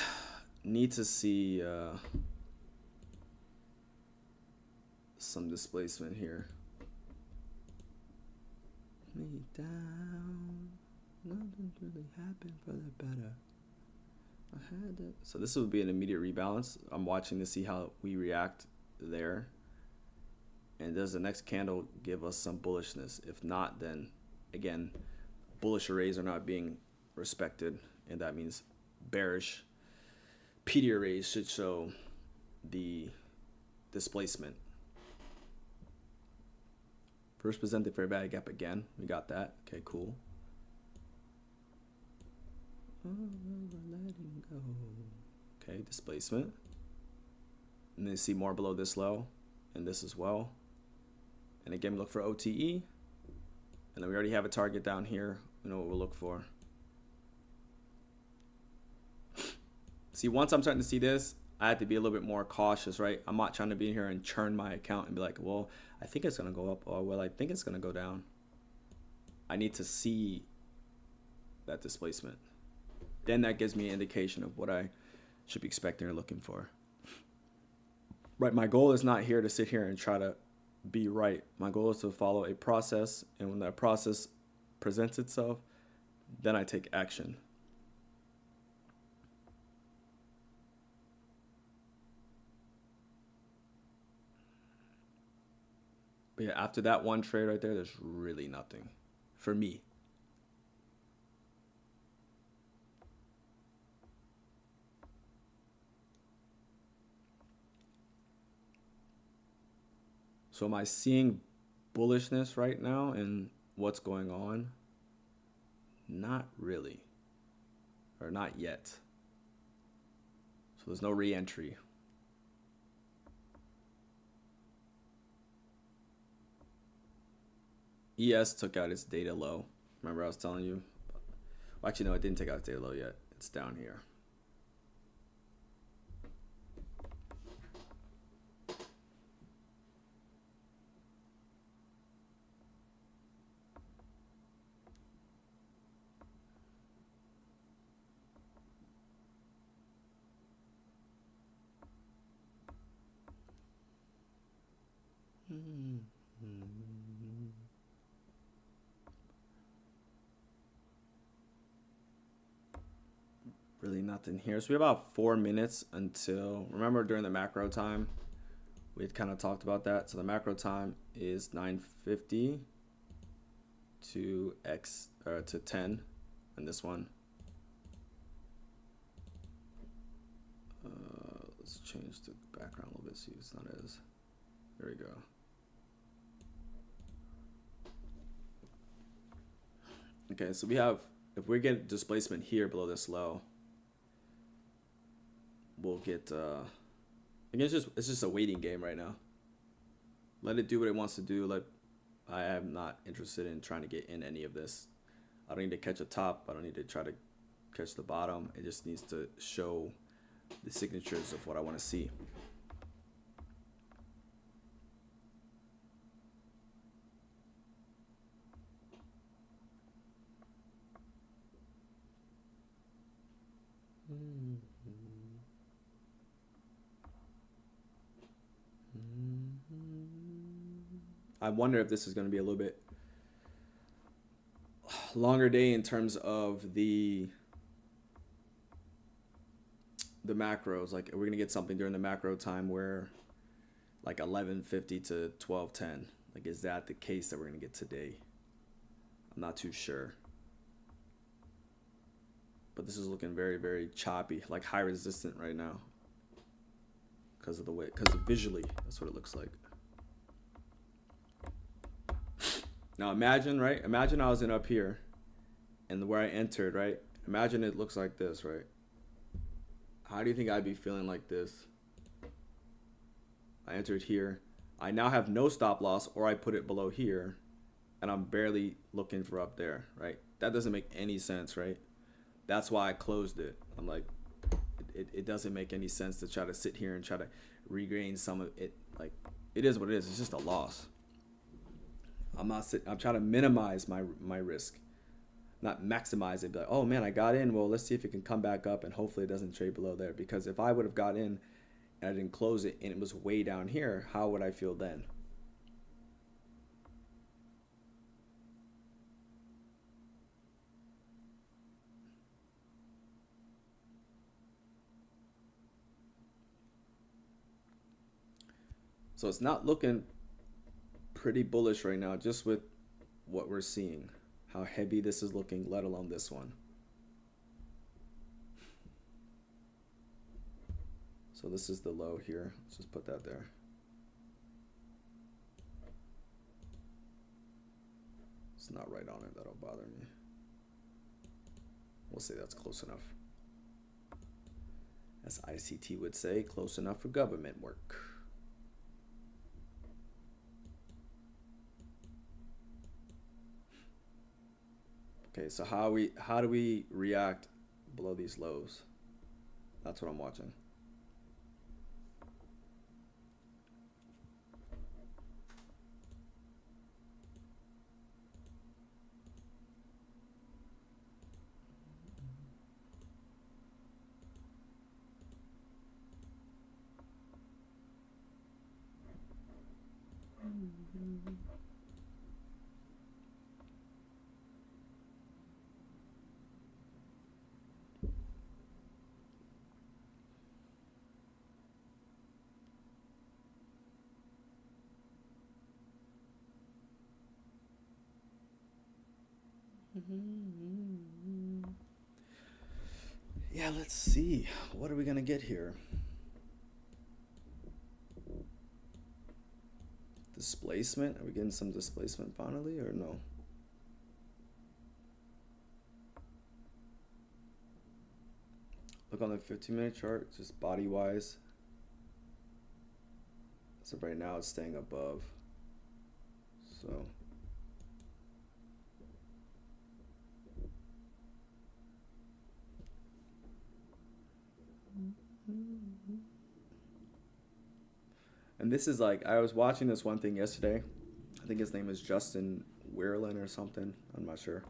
need to see some displacement here. Me down. Nothing really happened for the better. I had that. So this would be an immediate rebalance. I'm watching to see how we react there. And does the next candle give us some bullishness? If not, then again, bullish arrays are not being respected, and that means bearish PD arrays should show the displacement. First presented fair value gap again. We got that. Okay, cool. Okay, displacement. And then see more below this low and this as well. And again, we look for OTE. And then we already have a target down here. We know what we'll look for. See, once I'm starting to see this, I have to be a little bit more cautious, right? I'm not trying to be in here and churn my account and be like, well, I think it's going to go up, or well, I think it's going to go down. I need to see that displacement. Then that gives me an indication of what I should be expecting or looking for. Right, my goal is not here to sit here and try to be right. My goal is to follow a process, and when that process presents itself, then I take action. But yeah, after that one trade right there, there's really nothing for me. So am I seeing bullishness right now in what's going on? Not really, or not yet. So there's no re-entry. ES took out its data low. Remember I was telling you? Well, actually, no, it didn't take out its data low yet. It's down here. Really nothing here. So we have about 4 minutes until, remember during the macro time, we had kind of talked about that. So the macro time is 9:50 to 10, and this one. Let's change the background a little bit so it's not as, there we go. Okay, so we have, if we get displacement here below this low, we'll get, again, it's just a waiting game right now. Let it do what it wants to do. I am not interested in trying to get in any of this. I don't need to catch a top. I don't need to try to catch the bottom. It just needs to show the signatures of what I want to see. I wonder if this is going to be a little bit longer day in terms of the macros. Like, we're going to get something during the macro time where like 11:50 to 12:10. Like, is that the case that we're going to get today? I'm not too sure. But this is looking very, very choppy, like high resistant right now. Because of the way, because visually, that's what it looks like. Now imagine, right? Imagine I was in up here and where I entered, right? Imagine it looks like this, right? How do you think I'd be feeling like this? I entered here. I now have no stop loss, or I put it below here and I'm barely looking for up there, right? That doesn't make any sense, right? That's why I closed it. I'm like, it doesn't make any sense to try to sit here and try to regain some of it. Like, it is what it is. It's just a loss. I'm trying to minimize my risk, not maximize it. Be like, oh man, I got in. Well, let's see if it can come back up, and hopefully it doesn't trade below there. Because if I would have got in and I didn't close it and it was way down here, how would I feel then? So it's not looking pretty bullish right now, just with what we're seeing, how heavy this is looking, let alone this one. So this is the low here. Let's just put that there. It's not right on it. That'll bother me. We'll say that's close enough. As ICT would say, close enough for government work. Okay, so how do we react below these lows? That's what I'm watching. Yeah, let's see. What are we gonna get here? Displacement? Are we getting some displacement finally or no? Look on the 15-minute chart, just body-wise. So right now it's staying above. So and this is like, I was watching this one thing yesterday. I think his name is Justin Weirlin or something. I'm not sure.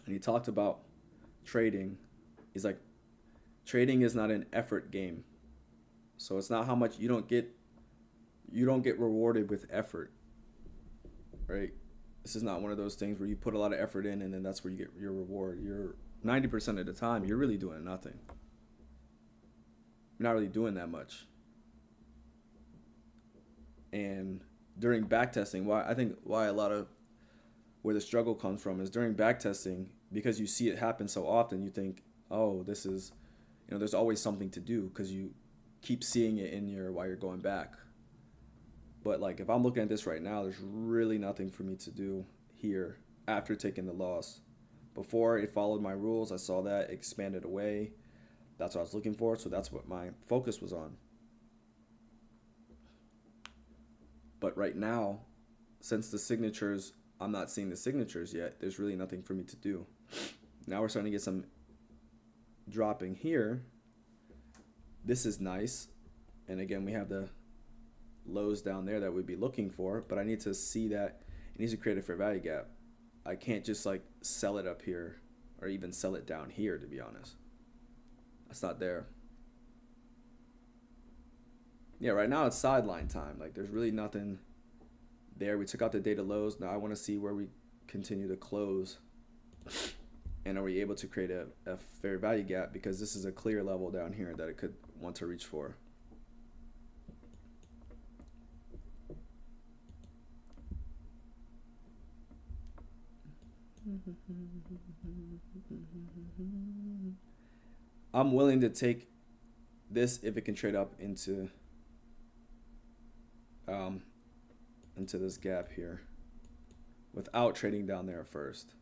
And he talked about trading. He's like, trading is not an effort game. So it's not how much you don't get rewarded with effort, right? This is not one of those things where you put a lot of effort in and then that's where you get your reward. You're 90% of the time, you're really doing nothing. You're not really doing that much. And during backtesting, why a lot of where the struggle comes from is during backtesting, because you see it happen so often, you think, oh, this is, there's always something to do because you keep seeing it while you're going back. But like if I'm looking at this right now, there's really nothing for me to do here after taking the loss. Before it followed my rules, I saw that it expanded away. That's what I was looking for, so that's what my focus was on. But right now, since the signatures, I'm not seeing the signatures yet, there's really nothing for me to do. Now we're starting to get some dropping here. This is nice. And again, we have the lows down there that we'd be looking for, but I need to see that it needs to create a fair value gap. I can't just like sell it up here or even sell it down here, to be honest. That's not there. Yeah, right now it's sideline time. Like there's really nothing there. We took out the data lows. Now I want to see where we continue to close. And are we able to create a fair value gap, because this is a clear level down here that it could want to reach for. I'm willing to take this if it can trade up into this gap here without trading down there first.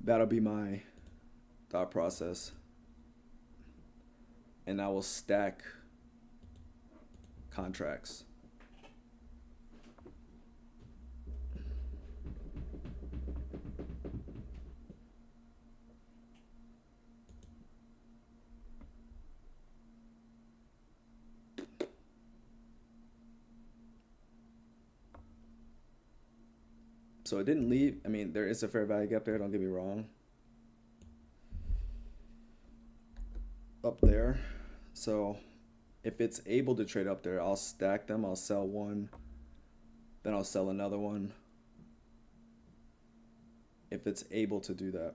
That'll be my thought process. And I will stack contracts. So it didn't leave. I mean, there is a fair value gap there, don't get me wrong. up there. So if it's able to trade up there, I'll stack them. I'll sell one, then I'll sell another one. If it's able to do that.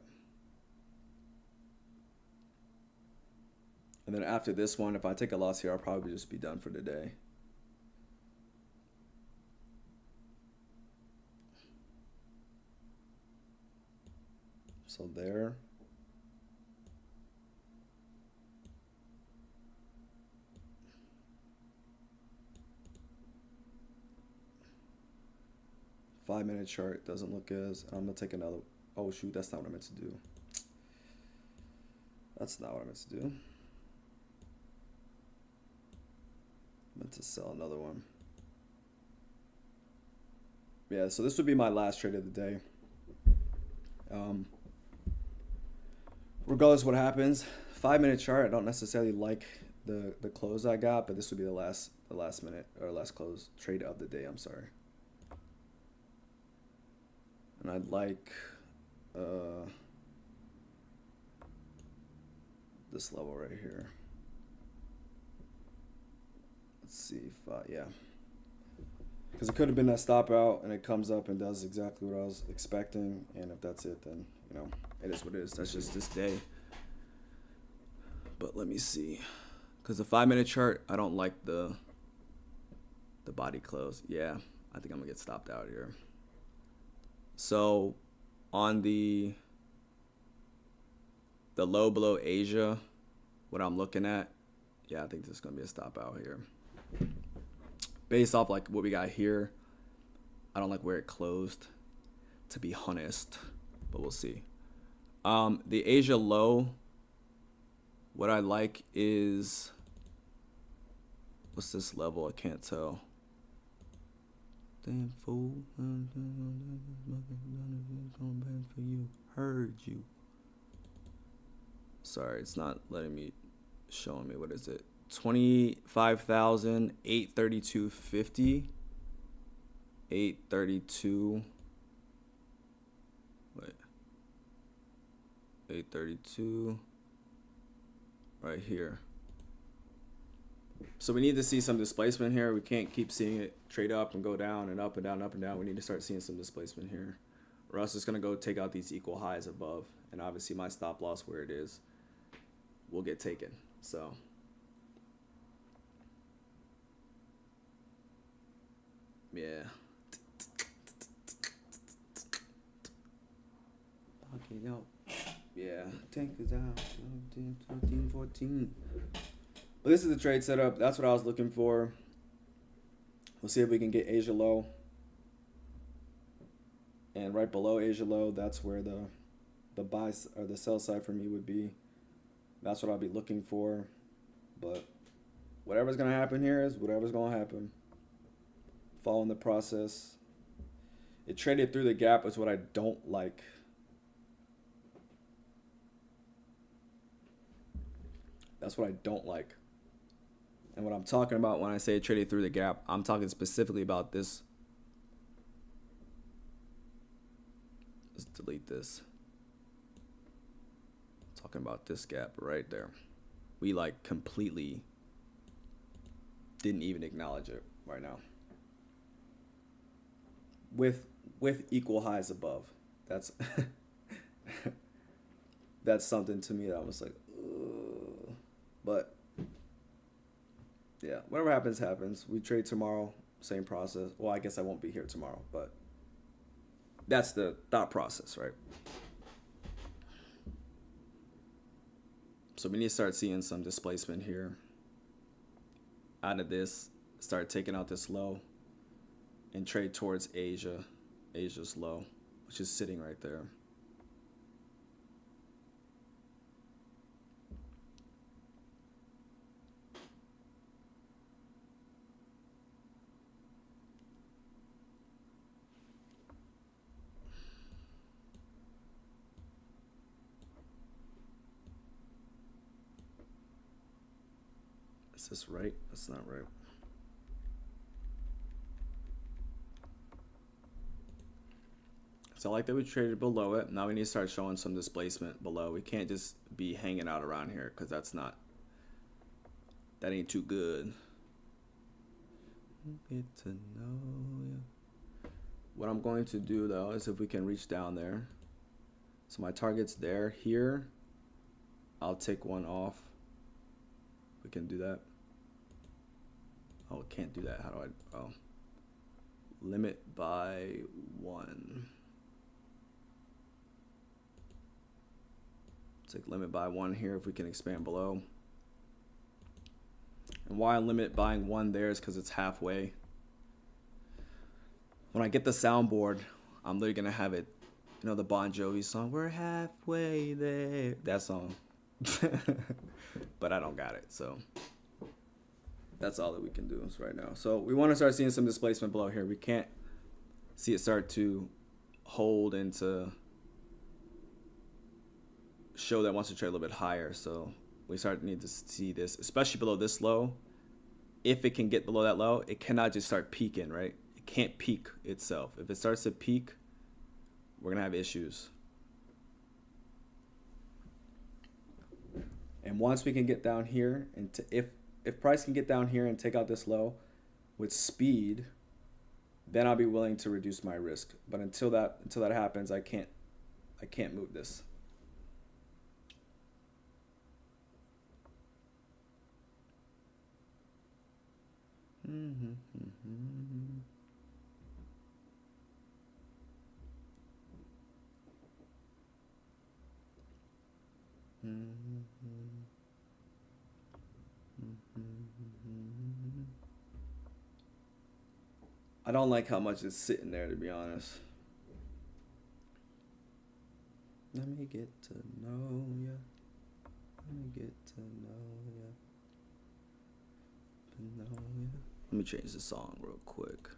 And then after this one, if I take a loss here, I'll probably just be done for the day. So there. Five-minute chart doesn't look as. I'm gonna take another. Oh shoot, that's not what I meant to do. That's not what I meant to do. I meant to sell another one. Yeah, so this would be my last trade of the day. Regardless of what happens, 5-minute chart, I don't necessarily like the close I got, but this would be the last minute or last close trade of the day. I'm sorry. And I'd like this level right here. Let's see if yeah, because it could have been that stop out and it comes up and does exactly what I was expecting, and if that's it, then you know it is what it is. That's just this day. But let me see, because the 5-minute chart, I don't like the body close. Yeah, I think I'm gonna get stopped out here. So on the low below Asia, what I'm looking at, yeah, I think there's gonna be a stop out here. Based off like what we got here, I don't like where it closed, to be honest, but we'll see. The Asia low, what I like is, what's this level? I can't tell. Damn fool. For you. Heard you. Sorry, it's not letting me, showing me, what is it? 25,832.50. 832. Wait. 832. Right here. So we need to see some displacement here. We can't keep seeing it trade up and go down and up and down, up and down. We need to start seeing some displacement here, or else it's going to go take out these equal highs above. And obviously my stop loss where it is will get taken. So yeah. Okay, yo. Yeah, tank is out. 13, 14. But this is the trade setup. That's what I was looking for. We'll see if we can get Asia low. And right below Asia low, that's where the buy or the sell side for me would be. That's what I'll be looking for. But whatever's going to happen here is whatever's going to happen. Following the process. It traded through the gap is what I don't like. That's what I don't like. And what I'm talking about when I say it traded through the gap, I'm talking specifically about this. Let's delete this. I'm talking about this gap right there. We like completely didn't even acknowledge it right now. With equal highs above. That's that's something to me that I was like, ugh. But yeah, whatever happens, happens. We trade tomorrow, same process. Well, I guess I won't be here tomorrow, but that's the thought process, right? So we need to start seeing some displacement here. Out of this, start taking out this low and trade towards Asia, Asia's low, which is sitting right there. Is this right? That's not right. So I like that we traded below it. Now we need to start showing some displacement below. We can't just be hanging out around here because that's not That ain't too good. Get to know you. What I'm going to do though is if we can reach down there. So my target's there. Here, I'll take one off. We can do that. Oh, can't do that. How do I? Oh. Limit by 1. Take limit by 1 here if we can expand below. And why I limit buying 1 there is because it's halfway. When I get the soundboard, I'm literally going to have it, you know, the Bon Jovi song, "We're halfway there." That song. But I don't got it, so that's all that we can do right now. So we want to start seeing some displacement below here. We can't see it start to hold and to show that it wants to trade a little bit higher. So we start to need to see this, especially below this low. If it can get below that low, it cannot just start peaking, right? It can't peak itself. If it starts to peak, we're gonna have issues. And once we can get down here, and if price can get down here and take out this low with speed, then I'll be willing to reduce my risk. But until that happens, I can't move this. I don't like how much it's sitting there, to be honest. Let me get to know ya. Let me get to know ya. Let me change the song real quick.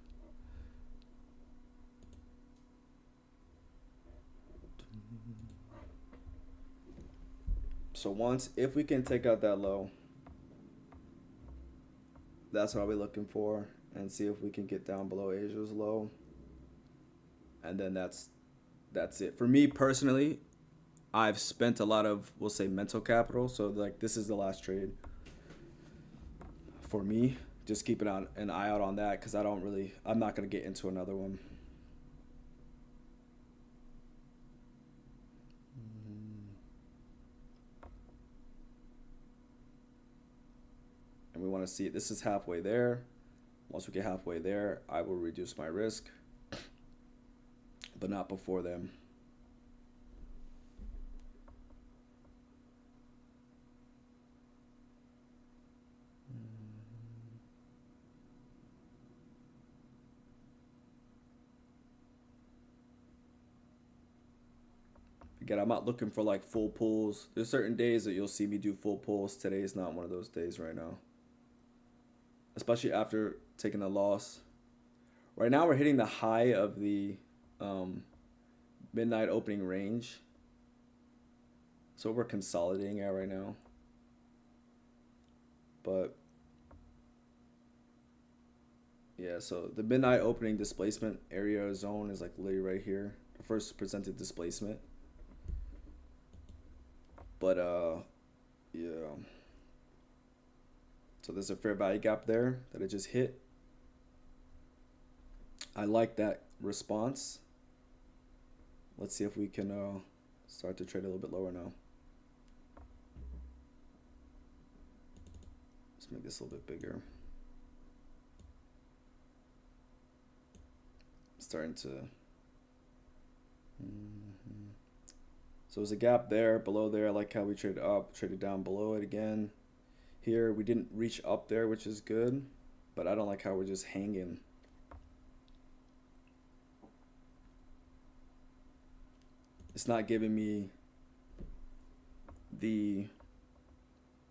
So if we can take out that low, that's what I'll be looking for, and see if we can get down below Asia's low. And then that's it. For me personally, I've spent a lot of, we'll say, mental capital. So like this is the last trade for me. Just keeping an eye out on that, because I'm not going to get into another one. And we want to see it. This is halfway there. Once we get halfway there, I will reduce my risk, but not before then. Again, I'm not looking for like full pulls. There's certain days that you'll see me do full pulls. Today is not one of those days right now, especially after taking a loss. Right now we're hitting the high of the midnight opening range. So we're consolidating at right now. But yeah, so the midnight opening displacement area zone is like literally right here. The first presented displacement. But yeah. So there's a fair value gap there that it just hit. I like that response. Let's see if we can start to trade a little bit lower now. Let's make this a little bit bigger. Starting to. So there's a gap there, below there. I like how we traded up, traded down below it again. Here we didn't reach up there, which is good, but I don't like how we're just hanging. It's not giving me the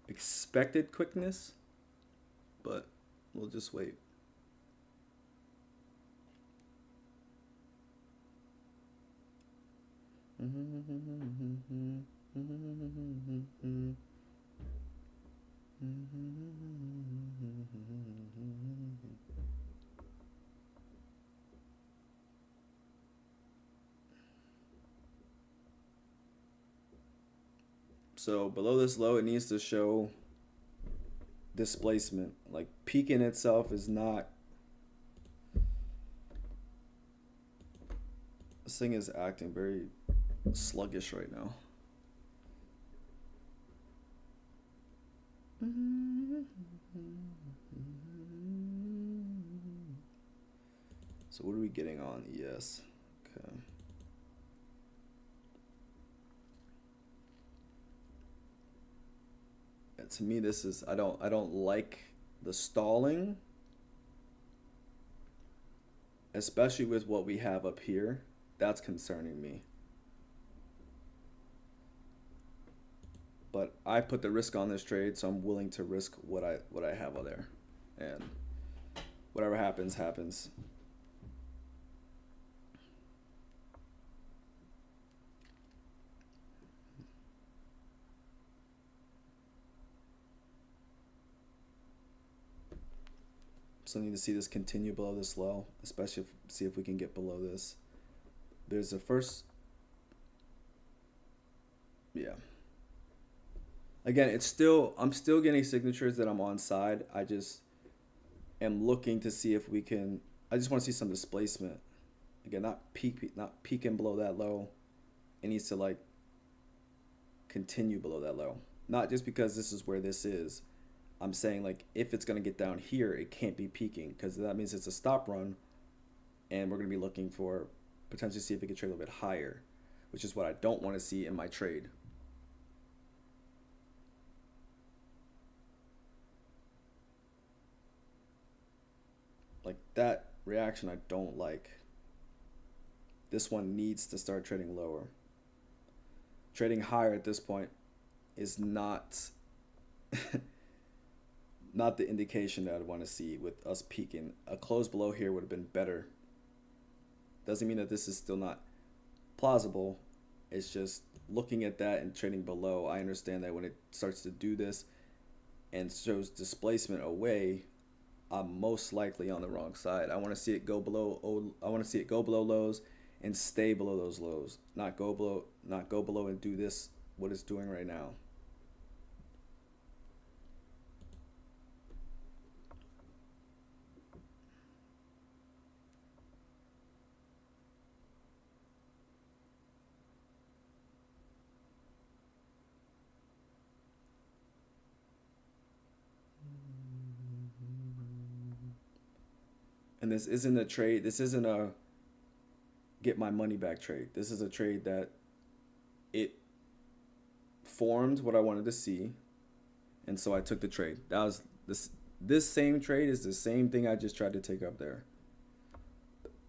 expected quickness, but we'll just wait. So below this low, it needs to show displacement. Like peak in itself is not. This thing is acting very sluggish right now. So what are we getting on ES? Okay. And to me, this is I don't like the stalling, especially with what we have up here. That's concerning me. But I put the risk on this trade, so I'm willing to risk what I have out there, and whatever happens, happens. So I need to see this continue below this low, especially see if we can get below this. There's a first, yeah. Again, I'm still getting signatures that I'm on side. I just am looking to see if we can. I just want to see some displacement. Again, not peaking below that low. It needs to like continue below that low. Not just because this is where this is. I'm saying like if it's gonna get down here, it can't be peaking because that means it's a stop run, and we're gonna be looking for potentially see if it can trade a little bit higher, which is what I don't want to see in my trade. Like that reaction I don't like. This one needs to start trading lower. Trading higher at this point is not not the indication that I'd want to see with us peaking. A close below here would have been better. Doesn't mean that this is still not plausible. It's just looking at that and trading below. I understand that when it starts to do this and shows displacement away, I'm most likely on the wrong side. I want to see it go below. I want to see it go below lows and stay below those lows. Not go below and do this. What it's doing right now. And this isn't a trade. This isn't a get my money back trade. This is a trade that it formed what I wanted to see, and so I took the trade. That was this same trade is the same thing I just tried to take up there.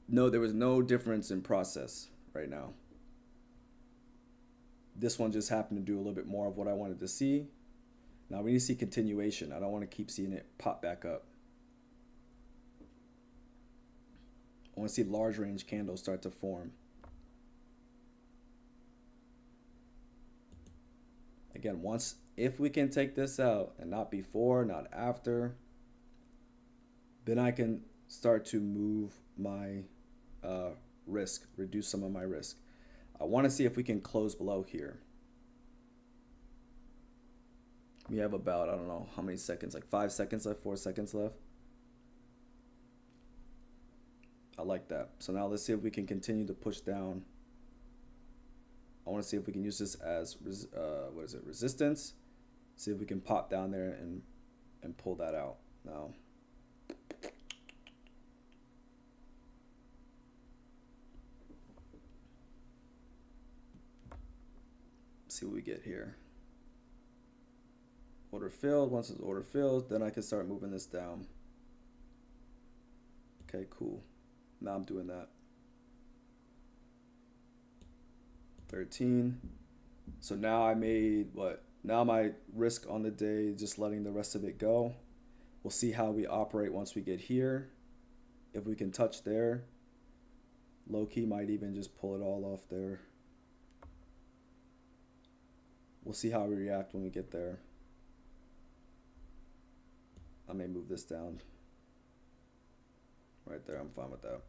No, there was no difference in process right now. This one just happened to do a little bit more of what I wanted to see. Now we need to see continuation. I don't want to keep seeing it pop back up. I want to see large range candles start to form. Again, if we can take this out and not before, not after, then I can start to move my risk, reduce some of my risk. I want to see if we can close below here. We have about, I don't know how many seconds, like 5 seconds left, 4 seconds left. I like that. So now let's see if we can continue to push down. I want to see if we can use this as resistance. See if we can pop down there and pull that out. Now, see what we get here. Order filled. Once this order fills, then I can start moving this down. Okay, cool. Now I'm doing that. 13. So now I made what? Now my risk on the day, just letting the rest of it go. We'll see how we operate once we get here. If we can touch there, low key might even just pull it all off there. We'll see how we react when we get there. I may move this down. Right there, I'm fine with that.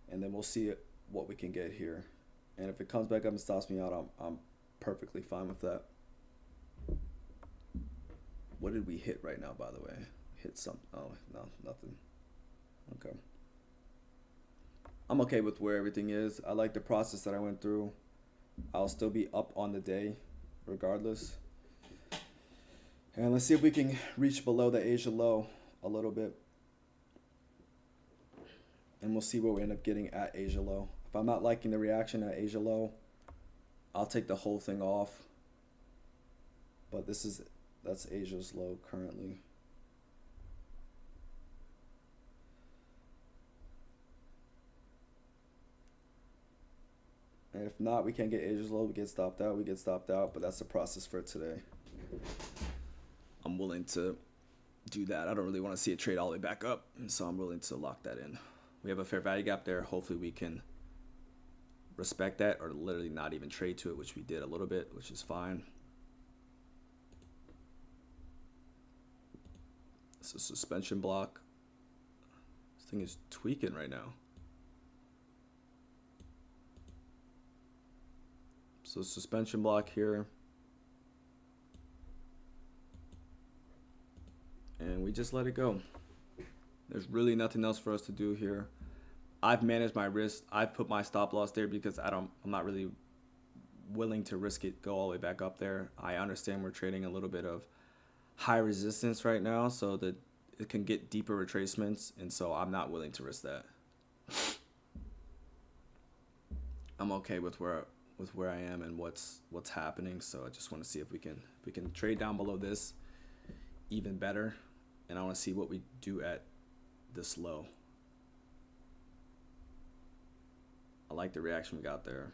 And then we'll see what we can get here. And if it comes back up and stops me out, I'm perfectly fine with that. What did we hit right now, by the way? Hit some. Oh, no, nothing. Okay. I'm okay with where everything is. I like the process that I went through. I'll still be up on the day regardless. And let's see if we can reach below the Asia low a little bit. And we'll see what we end up getting at Asia low. If I'm not liking the reaction at Asia low, I'll take the whole thing off. But that's Asia's low currently. And if not, we can't get Asia's low, we get stopped out, but that's the process for today. I'm willing to do that. I don't really want to see it trade all the way back up, and so I'm willing to lock that in. We have a fair value gap there. Hopefully we can respect that or literally not even trade to it, which we did a little bit, which is fine. It's a suspension block. This thing is tweaking right now. So suspension block here. And we just let it go. There's really nothing else for us to do here. I've managed my risk. I've put my stop loss there because I'm not really willing to risk it go all the way back up there. I understand we're trading a little bit of high resistance right now, so that it can get deeper retracements, and so I'm not willing to risk that. I'm okay with where I am and what's happening, so I just want to see if we can trade down below this even better, and I want to see what we do at this low. I like the reaction we got there.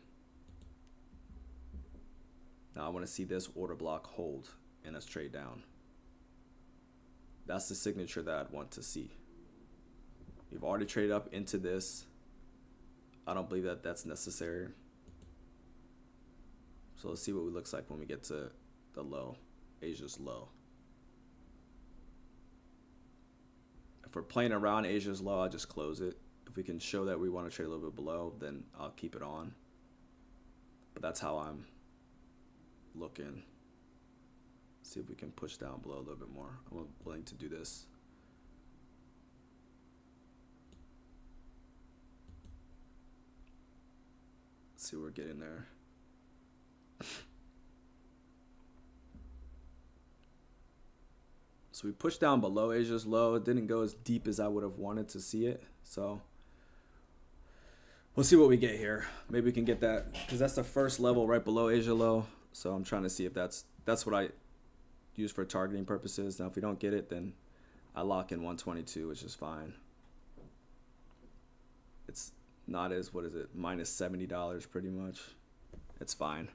Now I want to see this order block hold and us trade down. That's the signature that I'd want to see. We've already traded up into this. I don't believe that that's necessary. So let's see what it looks like when we get to the low, Asia's low. If we're playing around Asia's low, I'll just close it. If we can show that we want to trade a little bit below, then I'll keep it on. But that's how I'm looking. See if we can push down below a little bit more. I'm willing to do this. Let's see what we're getting there. So we pushed down below Asia's low. It didn't go as deep as I would have wanted to see it. So we'll see what we get here. Maybe we can get that, because that's the first level right below Asia low. So I'm trying to see if that's what I use for targeting purposes. Now if we don't get it, then I lock in 122, which is fine. It's not as, what is it, minus $70 pretty much. It's fine.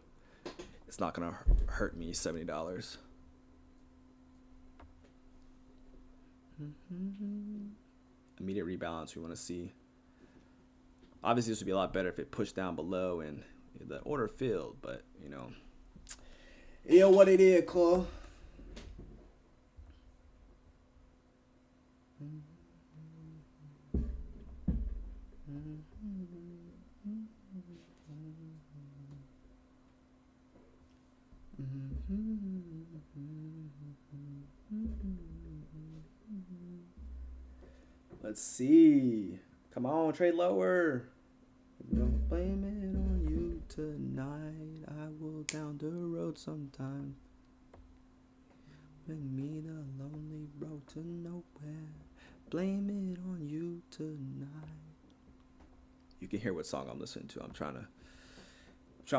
It's not gonna hurt me, $70. Immediate rebalance we want to see. Obviously this would be a lot better if it pushed down below and the order filled, but you know, yeah, what it is, Cole. Let's see. Come on, trade lower. Don't blame it on you tonight. I will down the road sometime. Bring me the lonely road to nowhere. Blame it on you tonight. You can hear what song I'm listening to. I'm trying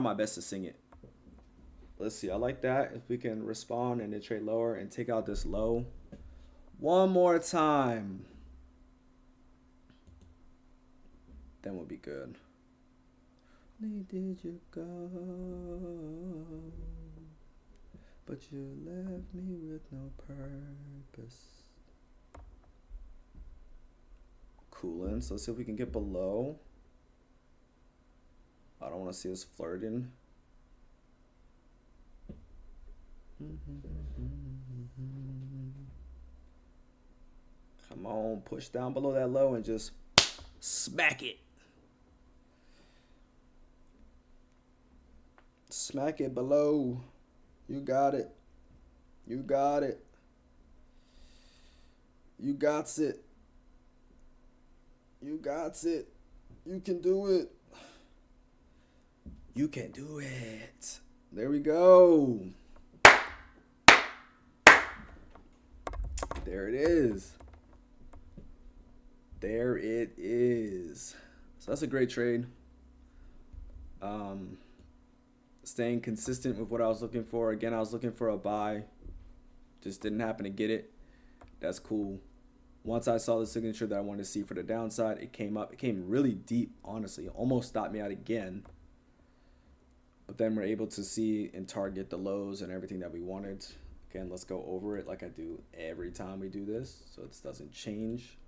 my best to sing it. Let's see. I like that. If we can respond and then trade lower and take out this low one more time, then we'll be good. Where did you go? But you left me with no purpose. Cooling. So let's see if we can get below. I don't want to see us flirting. Come on, push down below that low and just smack it. Smack it below. You got it. You got it. You got it. You got it. You can do it. You can do it. There we go. There it is. There it is. So that's a great trade. Staying consistent with what I was looking for. Again, I was looking for a buy. Just didn't happen to get it. That's cool. Once I saw the signature that I wanted to see for the downside, it came up. It came really deep, honestly. It almost stopped me out again. But then we're able to see and target the lows and everything that we wanted. Again, let's go over it like I do every time we do this, so this doesn't change.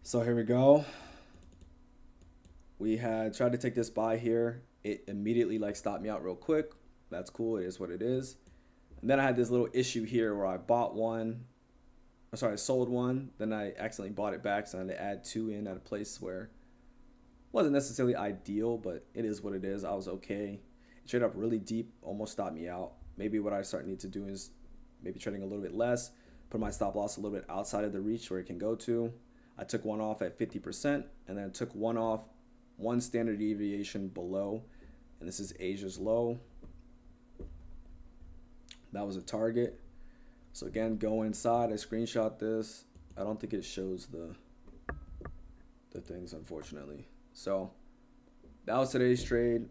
So here we go. We had tried to take this buy here. It immediately like stopped me out real quick. That's cool. It is what it is. And then I had this little issue here where I bought one. I sold one. Then I accidentally bought it back, so I had to add two in at a place where it wasn't necessarily ideal, but it is what it is. I was okay. It traded up really deep, almost stopped me out. Maybe what I need to do is maybe trading a little bit less, put my stop loss a little bit outside of the reach where it can go to. I took one off at 50%, and then I took one off, one standard deviation below, and this is Asia's low. That was a target. So again, go inside. I screenshot this. I don't think it shows the things, unfortunately. So that was today's trade,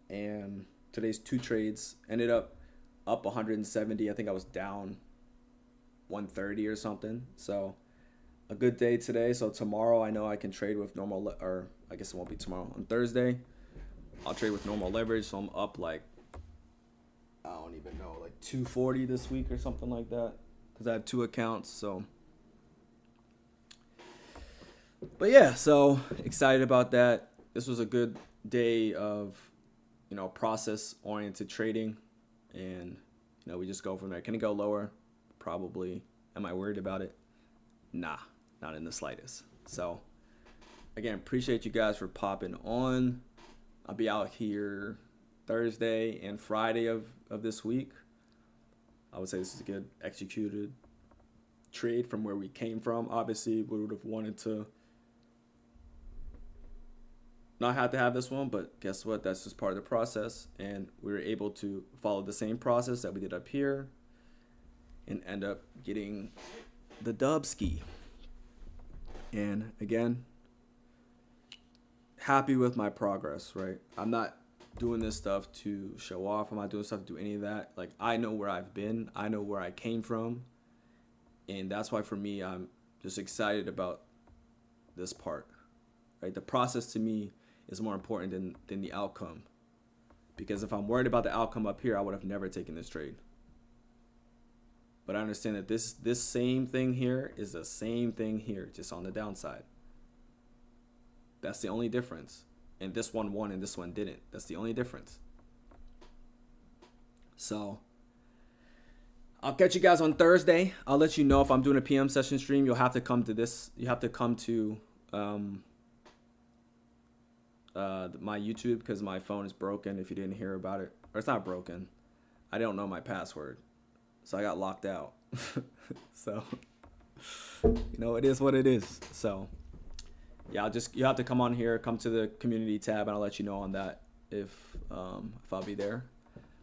and today's two trades ended up 170. I think I was down 130 or something. So a good day today. So tomorrow I know I can trade with normal, or I guess it won't be tomorrow. On Thursday, I'll trade with normal leverage. So I'm up like, I don't even know, like 240 this week or something like that, because I have two accounts. So, but yeah, so excited about that. This was a good day of, process oriented trading, and we just go from there. Can it go lower? Probably. Am I worried about it? Nah, not in the slightest. So again, appreciate you guys for popping on. I'll be out here Thursday and Friday of this week. I would say this is a good executed trade from where we came from. Obviously, we would have wanted to not have to have this one, but guess what? That's just part of the process, and we were able to follow the same process that we did up here and end up getting the dub ski. And again, happy with my progress, right? I'm not doing this stuff to show off. I'm not doing stuff to do any of that. Like, I know where I've been. I know where I came from. And that's why, for me, I'm just excited about this part, right? The process to me is more important than the outcome. Because if I'm worried about the outcome up here, I would have never taken this trade. But I understand that this same thing here is the same thing here, just on the downside. That's the only difference. And this one won and this one didn't. That's the only difference. So I'll catch you guys on Thursday. I'll let you know if I'm doing a PM session stream. You'll have to come to this. You have to come to my YouTube, because my phone is broken, if you didn't hear about it. Or it's not broken. I don't know my password. So I got locked out. So, it is what it is. So, yeah, you have to come on here, come to the community tab, and I'll let you know on that if I'll be there.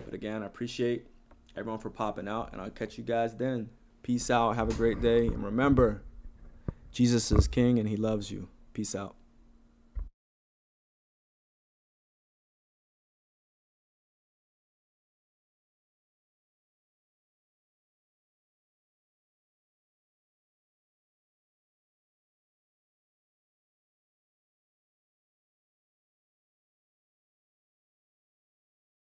But again, I appreciate everyone for popping out, and I'll catch you guys then. Peace out. Have a great day. And remember, Jesus is King and he loves you. Peace out.